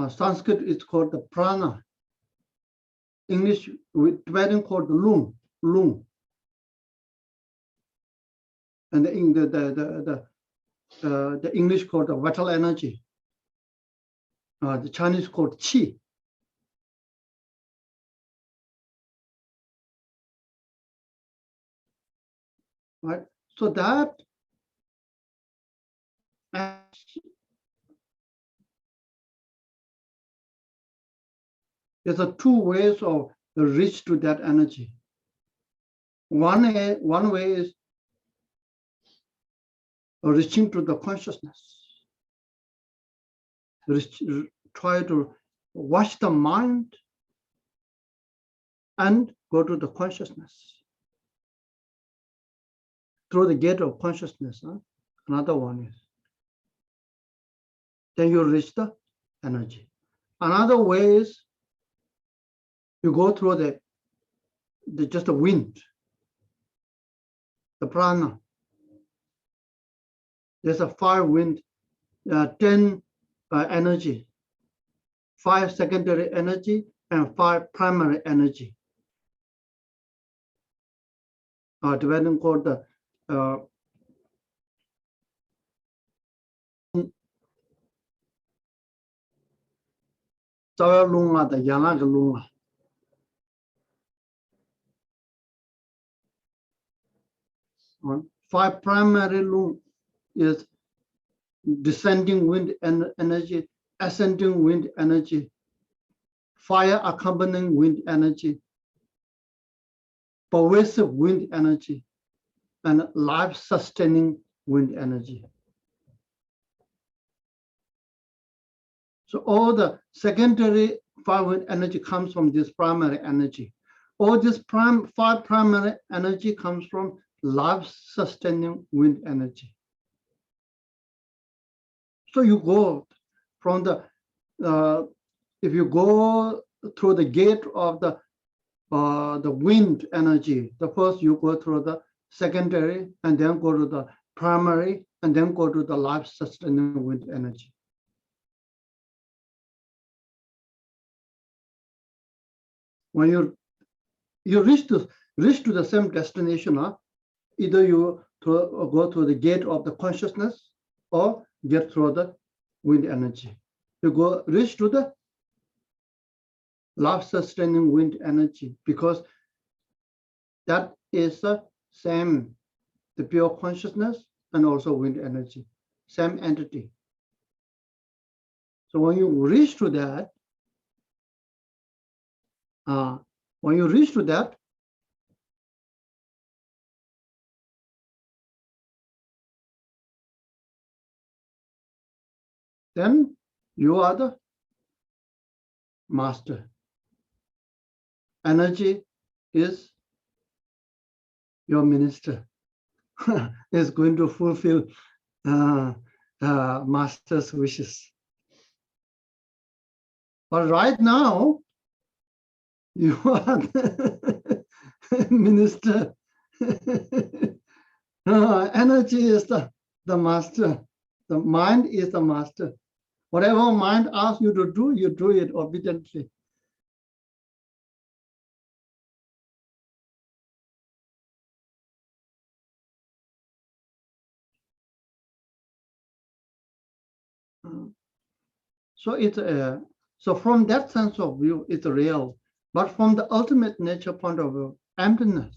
Sanskrit is called the prana. English, with Tibetan called the lung. And the English called the vital energy. The Chinese called qi. Right? So that there's two ways of reach to that energy. One way is reaching to the consciousness. Try to wash the mind and go to the consciousness. Through the gate of consciousness. Another one is. Then you reach the energy. Another way is you go through just the wind, the prana. There's a 5 wind, 10 energy, 5 secondary energy, and 5 primary energy. Tibetan called the Lunga, the Yanaga Lunga. On 5 primary lung is descending wind energy, ascending wind energy, fire accompanying wind energy, pervasive wind energy, and life-sustaining wind energy. So all the secondary 5 wind energy comes from this primary energy. All this 5 primary energy comes from life-sustaining wind energy. So you go from if you go through the gate of the wind energy, the first you go through the secondary, and then go to the primary, and then go to the life-sustaining wind energy. When you reach to the same destination, either you go through the gate of the consciousness or get through the wind energy. You reach to the life-sustaining wind energy, because that is the same, the pure consciousness and also wind energy, same entity. So when you reach to that, then you are the master. Energy is your minister. Is going to fulfill master's wishes. But right now, you are minister. Energy is the master. The mind is the master. Whatever mind asks you to do, you do it obediently. So it's so from that sense of view, it's real. But from the ultimate nature point of view, emptiness,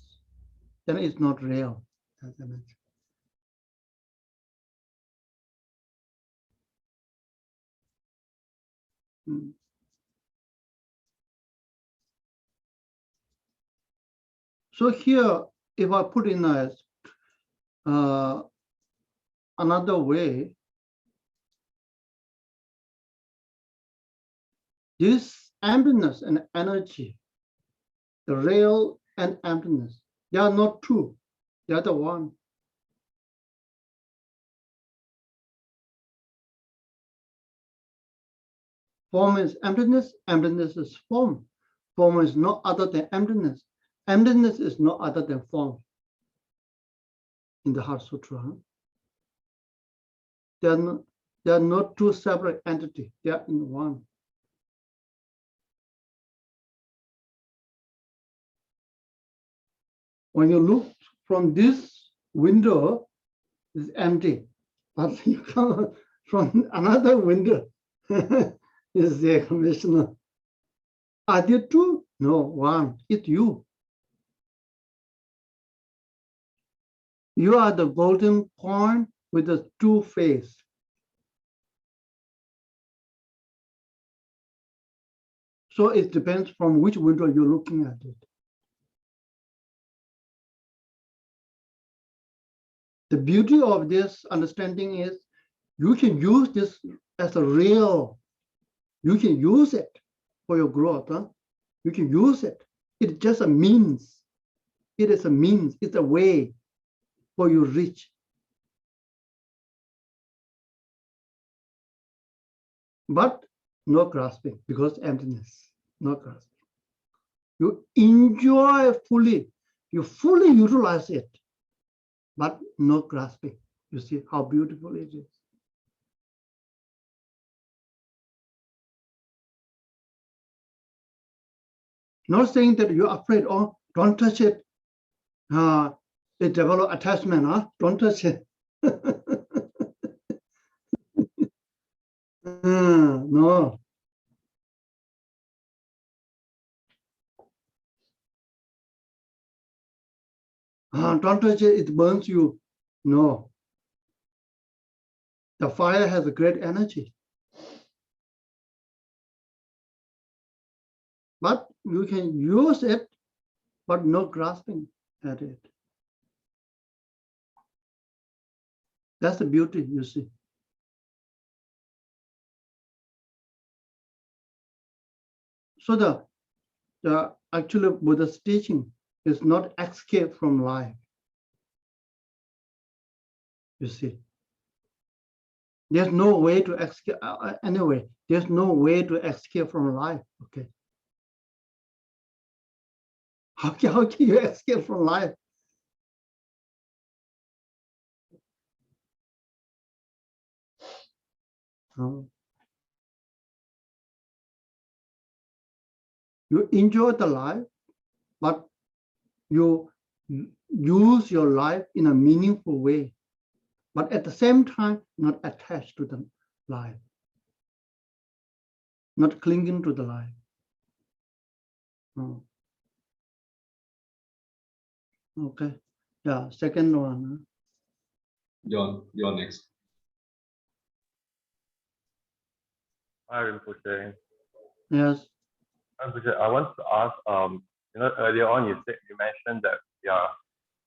then it's not real. As I mentioned. So here, if I put in another way, this emptiness and energy, the real and emptiness, they are not two. They are the one. Form is emptiness, emptiness is form. Form is no other than emptiness. Emptiness is no other than form. In the Heart Sutra, they are not two separate entities. They are in one. When you look from this window, it's empty. But you come from another window, is the commissioner. Are there two? No, one. It's you. You are the golden coin with the two faces. So it depends from which window you're looking at it. The beauty of this understanding is you can use this as a real, you can use it for your growth. You can use it. It's just a means. It is a means. It's a way for you reach. But no grasping because emptiness, no grasping. You enjoy fully, you fully utilize it, but no grasping. You see how beautiful it is. Not saying that you're afraid, oh, don't touch it. It develop attachment, don't touch it. No. Don't touch it, it burns you. No. The fire has a great energy. But you can use it, but no grasping at it. That's the beauty, you see. So the actual Buddha's teaching is not escape from life. You see, there's no way to escape. Anyway, there's no way to escape from life. Okay. How can you escape from life? You enjoy the life, but you use your life in a meaningful way, but at the same time, not attached to the life, not clinging to the life. Okay. Yeah, second one. John, you're next. Hi, Rinpoche. Yes. Rinpoche, I want to ask, earlier on you mentioned that,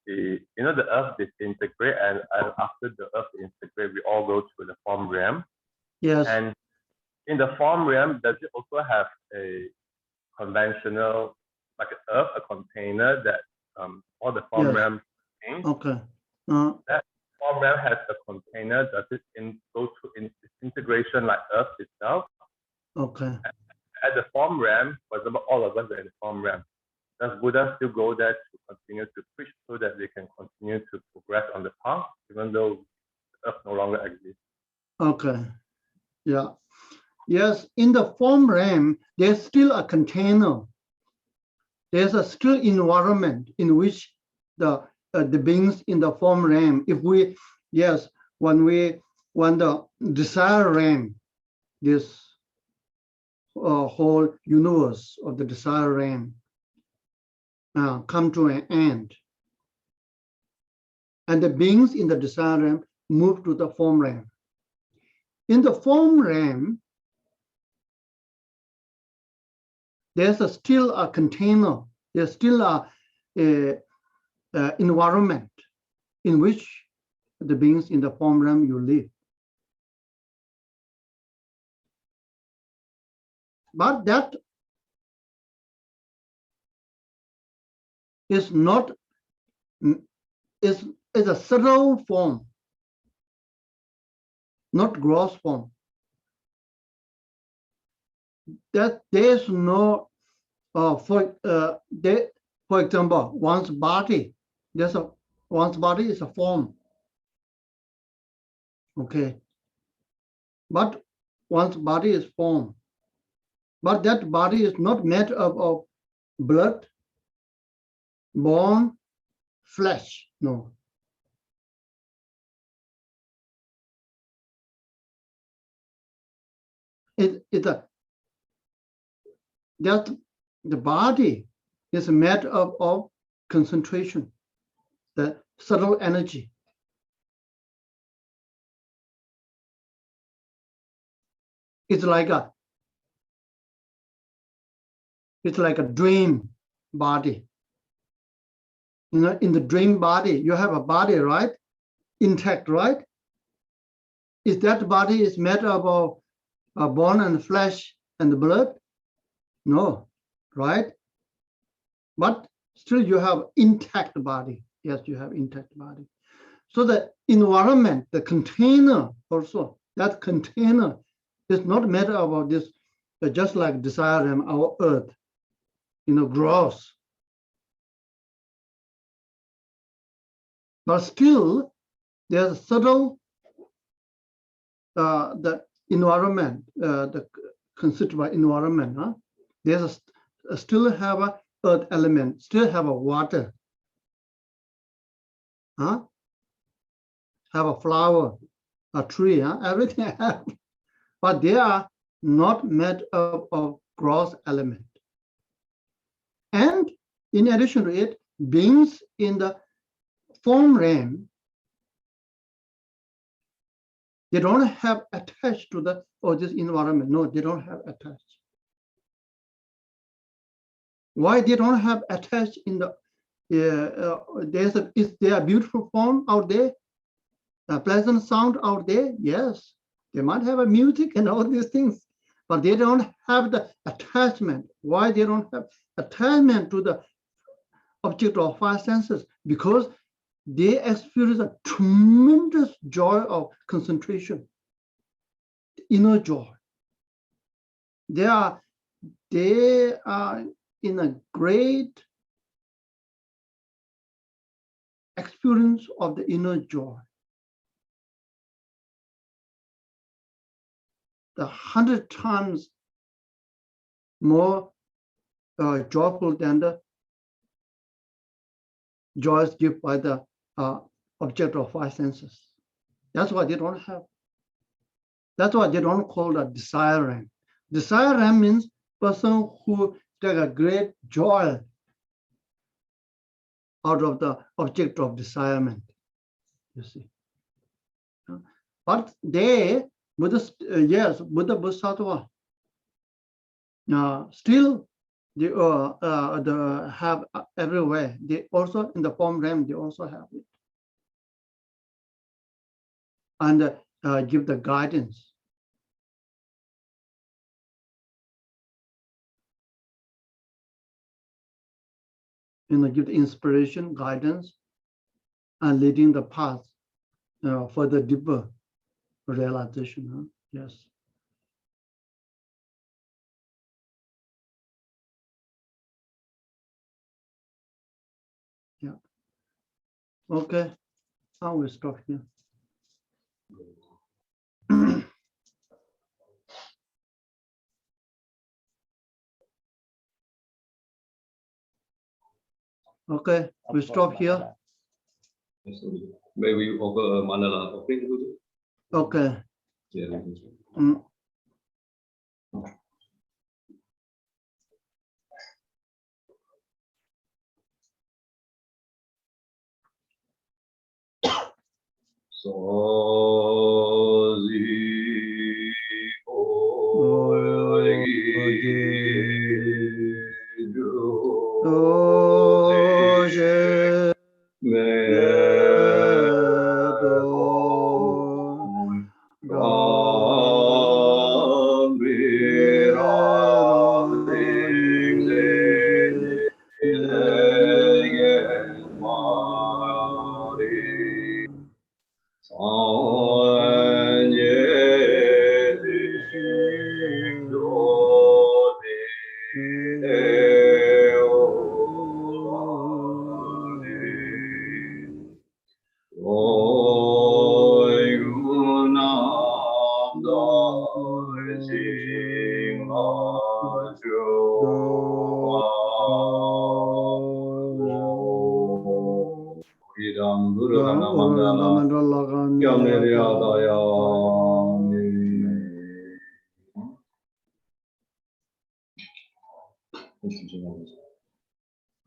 the earth disintegrate and after the earth disintegrate, we all go to the form realm. Yes. And in the form realm, does it also have a conventional, like an earth, a container that all the form realms contain? Okay. That form realm has a container. Does it go to integration like earth itself? Okay. At the form realm, for example, all of us are in the form realm. Does Buddha still go there to continue to preach so that they can continue to progress on the path, even though Earth no longer exists. Okay. Yeah. Yes, in the form realm, there's still a container. There's a still environment in which the beings in the form realm, if we, yes, when the desire realm, this whole universe of the desire realm come to an end, and the beings in the desire realm move to the form realm. In the form realm, there's still a container, there's still a environment in which the beings in the form realm you live. But that is not, is a subtle form, not gross form. That there's no, for example, one's body, one's body is a form. Okay. But one's body is form. But that body is not made up of blood, bone, flesh. No. That the body is made up of concentration, the subtle energy. It's like a dream body. You know, in the dream body, you have a body, right? Intact, right? Is that body is made up of bone and flesh and blood? No, right? But still you have intact body. Yes, you have intact body. So the environment, the container also, that container is not made up of this, just like desire and our earth, you know, gross. But still, there's subtle, the environment, the considered by environment. Huh? There's still have a earth element, still have a water. Huh? Have a flower, a tree, huh? Everything I have. But they are not made up of gross element. And in addition to it, beings in the form realm, they don't have attached to the this environment. No, they don't have attached. Why they don't have attached in the is there a beautiful form out there, a pleasant sound out there? Yes, they might have a music and all these things, but they don't have the attachment. Why they don't have attachment to the object of five senses? Because they experience a tremendous joy of concentration, inner joy. They are in a great experience of the inner joy. The 100 times more joyful than the joys given by the object of five senses. That's why they don't have. That's why they don't call that desire rank. Desire rank means person who take a great joy out of the object of desirement. You see. But they, Buddhist, yes, Buddha Bodhisattva, still they have everywhere. They also in the form realm, they also have it. And give the guidance. You know, give the inspiration, guidance, and leading the path for the deeper realization. Huh? Yes. Okay, I will stop here. Okay, we stop here. So may we offer a mandala offering, Guruji? Okay. Yeah, we can. Mm.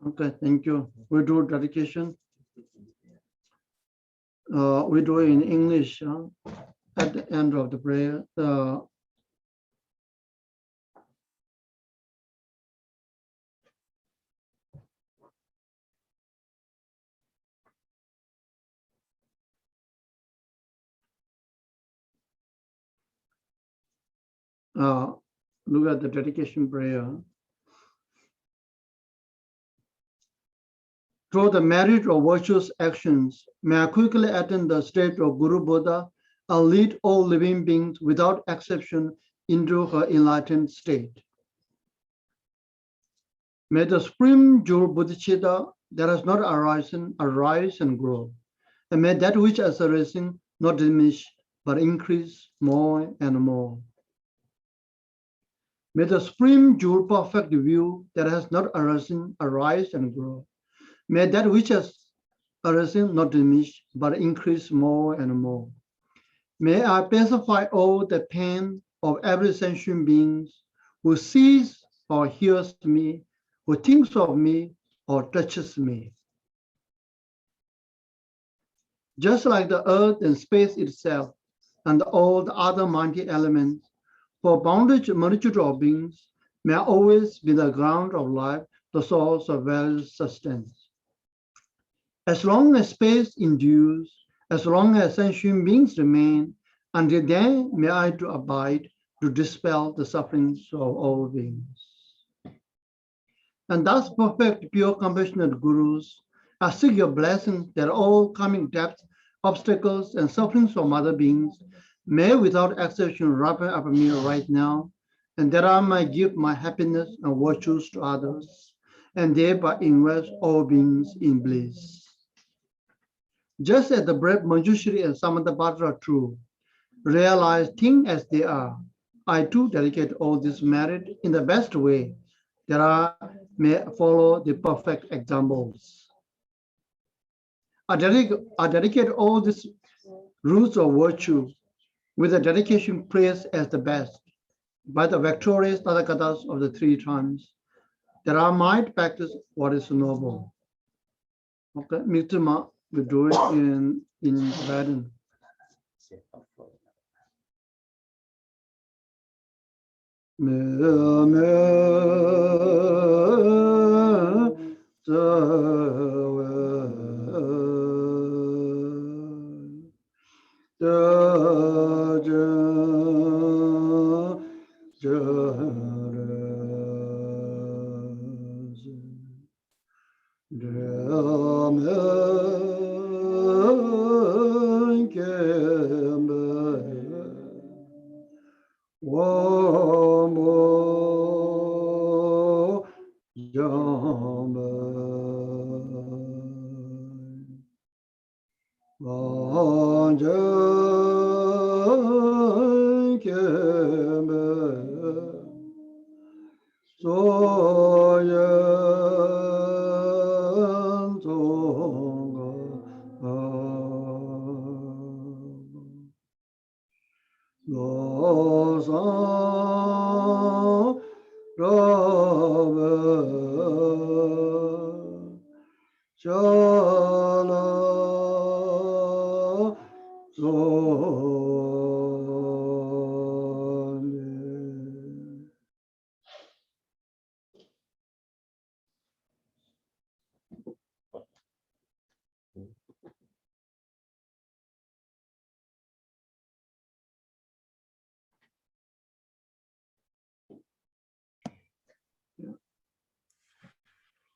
Okay, thank you. We do dedication. We do it in English at the end of the prayer. Look at the dedication prayer. Through the merit of virtuous actions, may I quickly attain the state of Guru Buddha and lead all living beings without exception into her enlightened state. May the supreme jewel bodhicitta that has not arisen arise and grow, and may that which is arising not diminish but increase more and more. May the supreme jewel perfect view that has not arisen arise and grow. May that which has arisen not diminish, but increase more and more. May I pacify all the pain of every sentient being who sees or hears me, who thinks of me or touches me. Just like the earth and space itself and all the other mighty elements, for bounded multitude of beings, may I always be the ground of life, the source of various sustenance. As long as space endures, as long as sentient beings remain, until then may I to abide to dispel the sufferings of all beings. And thus perfect, pure, compassionate Gurus, I seek your blessing that all coming depths, obstacles, and sufferings from other beings may without exception wrap up me right now, and that I might give my happiness and virtues to others, and thereby invest all beings in bliss. Just as the brave Manjushri and Samantabhadra are true, realize things as they are, I too dedicate all this merit in the best way that I may follow the perfect examples. I dedicate all these roots of virtue with the dedication praised as the best by the victorious Tathagatas of the three times, that I might practice what is noble. Okay, Mr. Ma, we do it in Tibetan.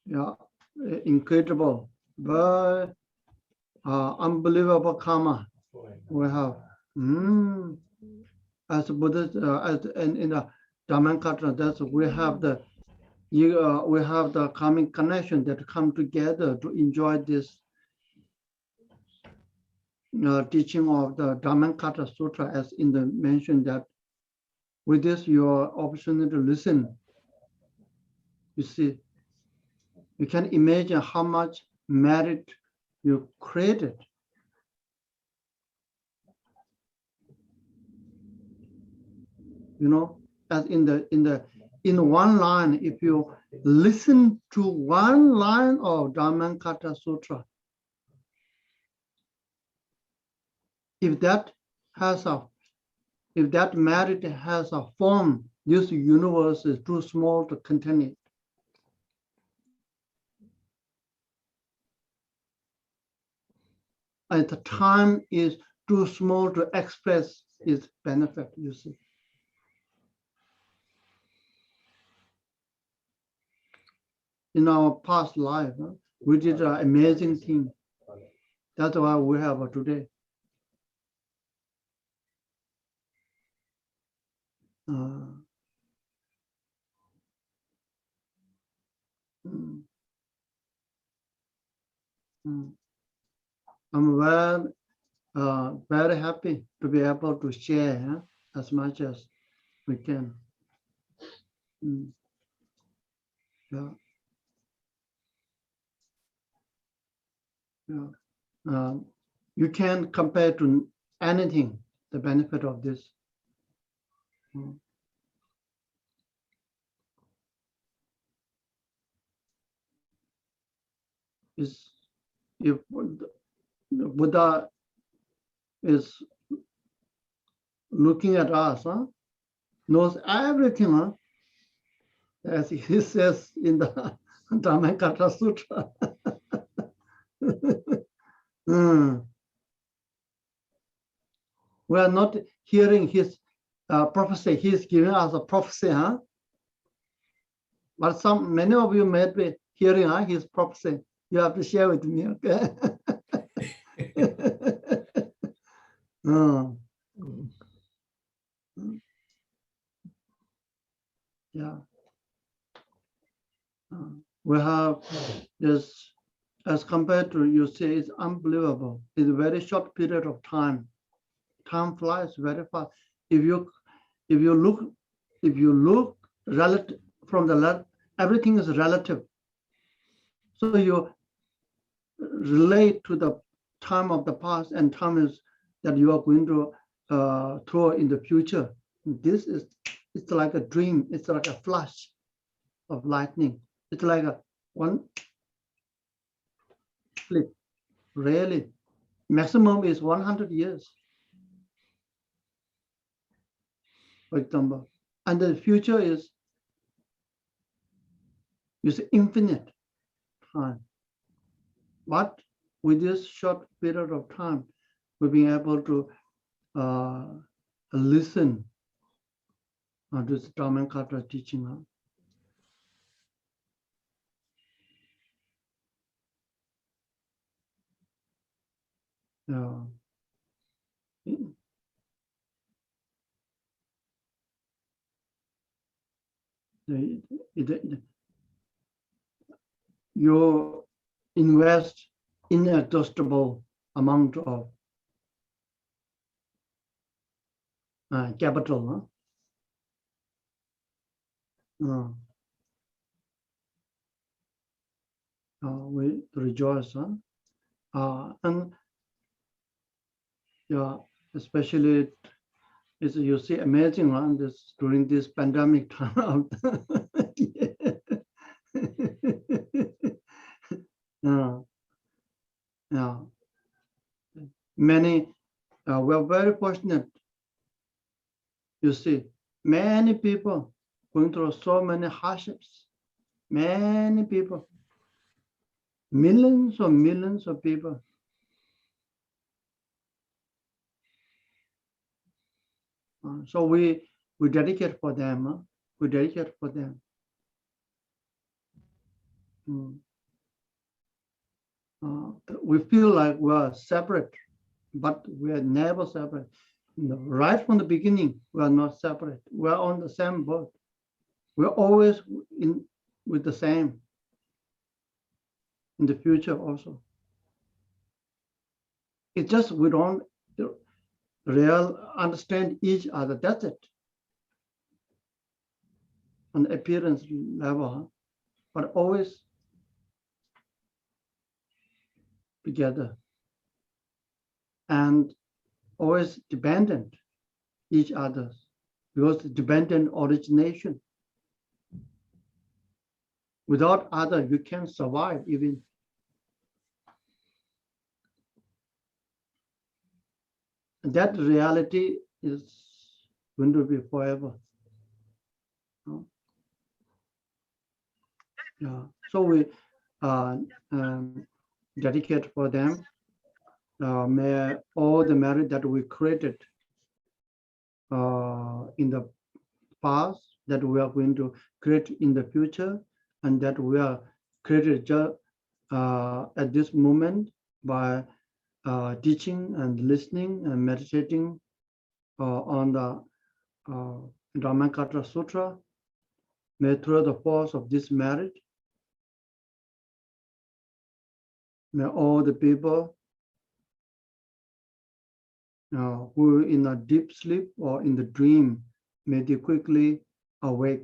Yeah, incredible, but unbelievable karma we have. As Buddhist, as in the Dhammapada, that's we have the we have the karmic connection that come together to enjoy this teaching of the Dhammapada Sutra, as in the mention that with this your opportunity to listen. You see, you can imagine how much merit you created. You know, as in one line, if you listen to one line of Dhammapada Sutra, if that merit has a form, this universe is too small to contain it. And the time is too small to express its benefit, you see. In our past life, we did an amazing thing. That's why we have today. I'm very happy to be able to share as much as we can. Yeah. Yeah. You can't compare to anything the benefit of this. Is if the Buddha is looking at us, knows everything, as he says in the Dhammapada Sutra. We are not hearing his prophecy. He is giving us a prophecy, but many of you may be hearing his prophecy. You have to share with me, okay? Yeah. We have this, as compared to, you say, it's unbelievable. It's a very short period of time. Time flies very fast. If you look relative from the everything is relative. So you relate to the time of the past and time is that you are going to throw in the future. It's like a dream. It's like a flash of lightning. It's like a one flip. Really, maximum is 100 years, for example. And the future is infinite time. But with this short period of time, we've been able to listen to this Dhammapada teaching. You invest inexhaustible amount of capital. We rejoice, and especially It's, you see, amazing one this during this pandemic time. Yeah. Many, we're very fortunate. You see, many people going through so many hardships. Many people, millions of people. So we dedicate for them. We dedicate for them. We feel like we are separate, but we are never separate. Right from the beginning, we are not separate. We are on the same boat. We're always with the same in the future also. It's just we don't really understand each other. That's it. On the appearance level, but always together and always dependent each other, because dependent origination. Without other, you can't survive even. And that reality is going to be forever. Yeah. So we dedicate for them. May all the merit that we created in the past, that we are going to create in the future, and that we are created at this moment by teaching and listening and meditating on the Dhammakaya Sutra. May through the force of this merit, may all the people who are in a deep sleep or in the dream, may they quickly awake.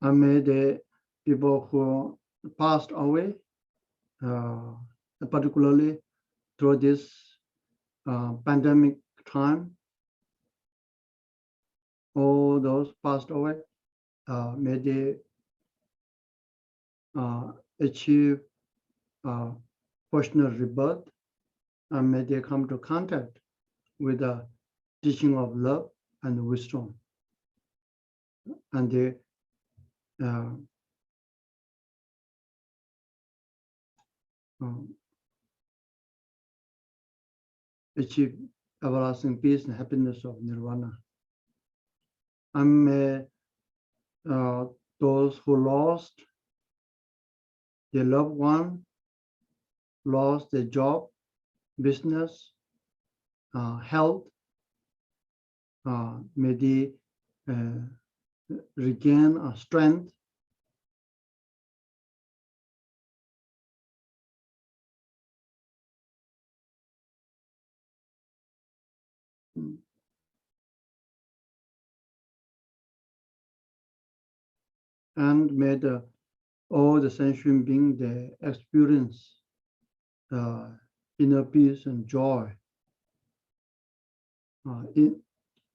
And may the people who passed away, particularly through this pandemic time, all those passed away, may they achieve personal rebirth, and may they come to contact with the teaching of love and wisdom, and they achieve everlasting peace and happiness of nirvana. And may those who lost their loved one, lost their job, business, health, may they regain strength. And may all the sentient beings, they experience inner peace and joy.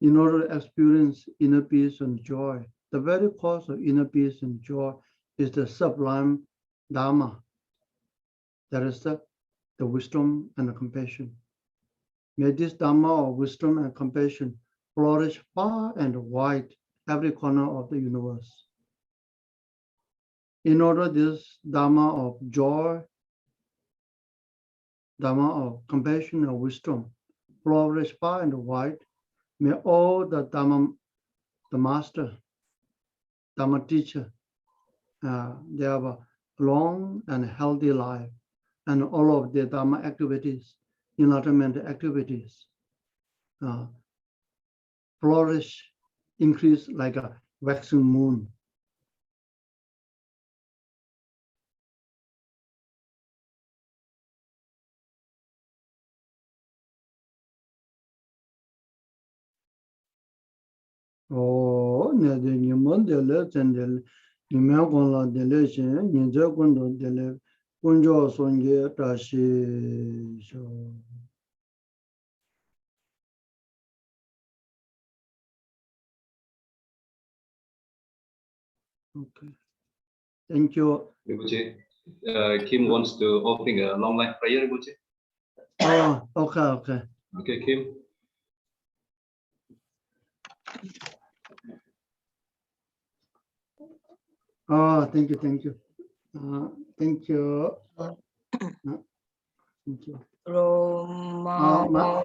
In order to experience inner peace and joy, the very cause of inner peace and joy is the sublime Dharma. That is the wisdom and the compassion. May this Dharma of wisdom and compassion flourish far and wide, every corner of the universe. In order this Dharma of joy, Dharma of compassion and wisdom flourish far and wide, may all the Dharma, the master, Dharma teacher, they have a long and healthy life, and all of the Dharma activities, enlightenment activities, flourish, increase like a waxing moon. Oh, ne de nyumon de le tendel 你们讲了的那些，你这工作的那工作son ge ta shi sho. Okay. Thank you. Rinpoche. Kim wants to offering a long life prayer, Rinpoche. Oh, okay. Okay, Kim. Oh, thank you. Thank you. Thank you. Roma.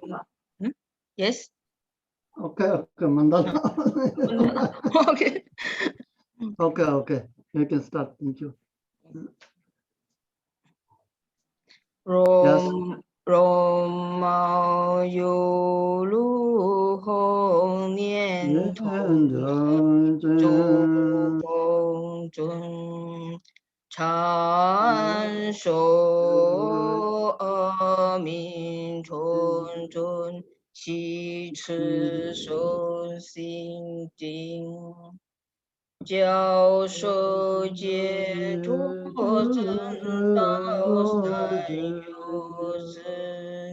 Yes. Okay, mandala. Okay. Okay. You can start. Thank you. Roma yulu hong nian tong zhu gong zhun chan shou min chun chun xi chi shou xin jing 教授解脱真道三有四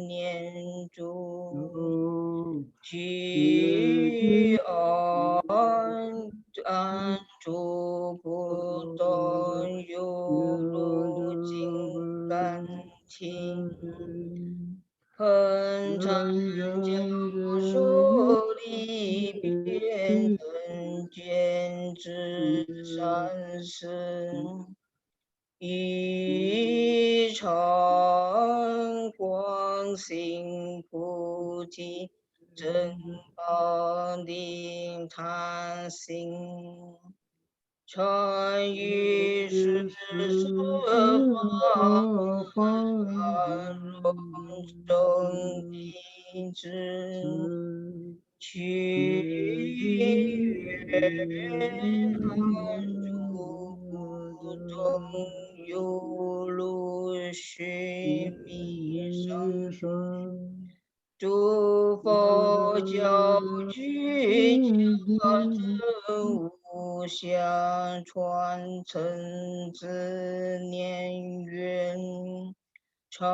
念住，居安住不动，有路尽甘情。 恒常教授里边等觉之善事，一常光行菩提真宝令他心。 传于世说法，容众弟子，去愿住不动，有如须弥山。 诸佛教具教真无相传承之念缘，常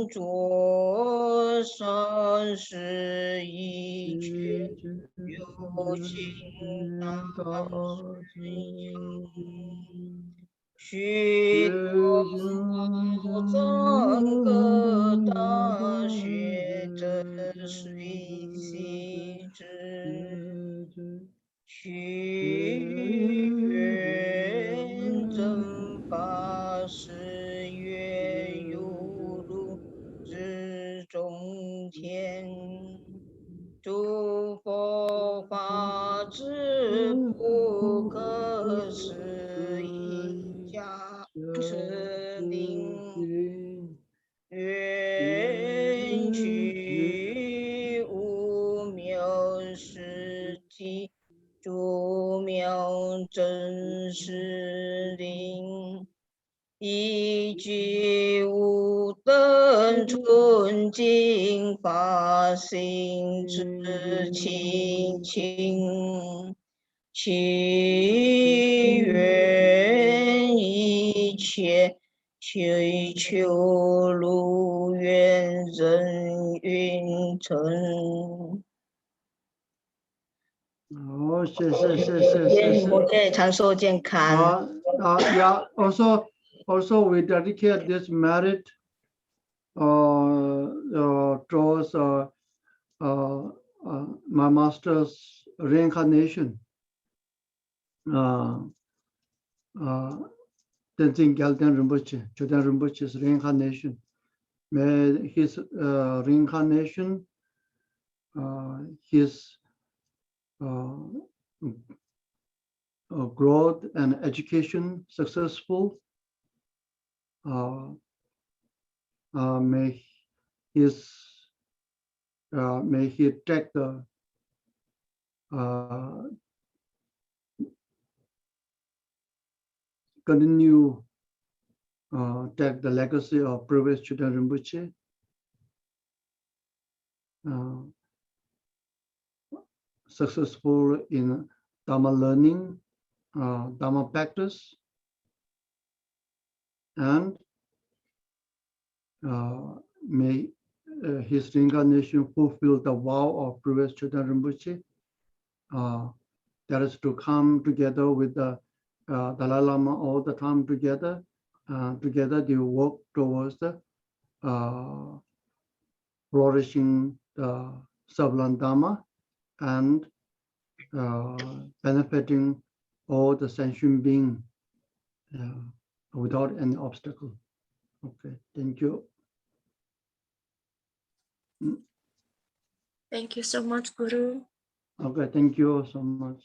着善事一切有情大身。 须多藏个大学者随喜之，须愿真法誓愿有如之中天。 诸佛法智不可思议加持令，愿取无妙实体，诸妙真实令。 一句无等纯净法性之清净，其愿一切祈求如愿人云成。 Oh, 谢谢。我给长寿健康。Yeah. Also, we dedicate this merit towards my master's reincarnation. Tenzin Gyalten Rinpoche, Chodan Rinpoche's reincarnation. May his reincarnation, his growth and education successful. May he take the continue take the legacy of previous Chodan Rinpoche. Successful in Dharma learning Dharma practice, and may his reincarnation fulfill the vow of previous Chögyam Rinpoche, that is to come together with the Dalai Lama all the time together. Together they work towards the flourishing the Savlan Dharma and benefiting all the sentient beings without any obstacle. Okay, thank you. Thank you so much, Guru. Okay, thank you so much.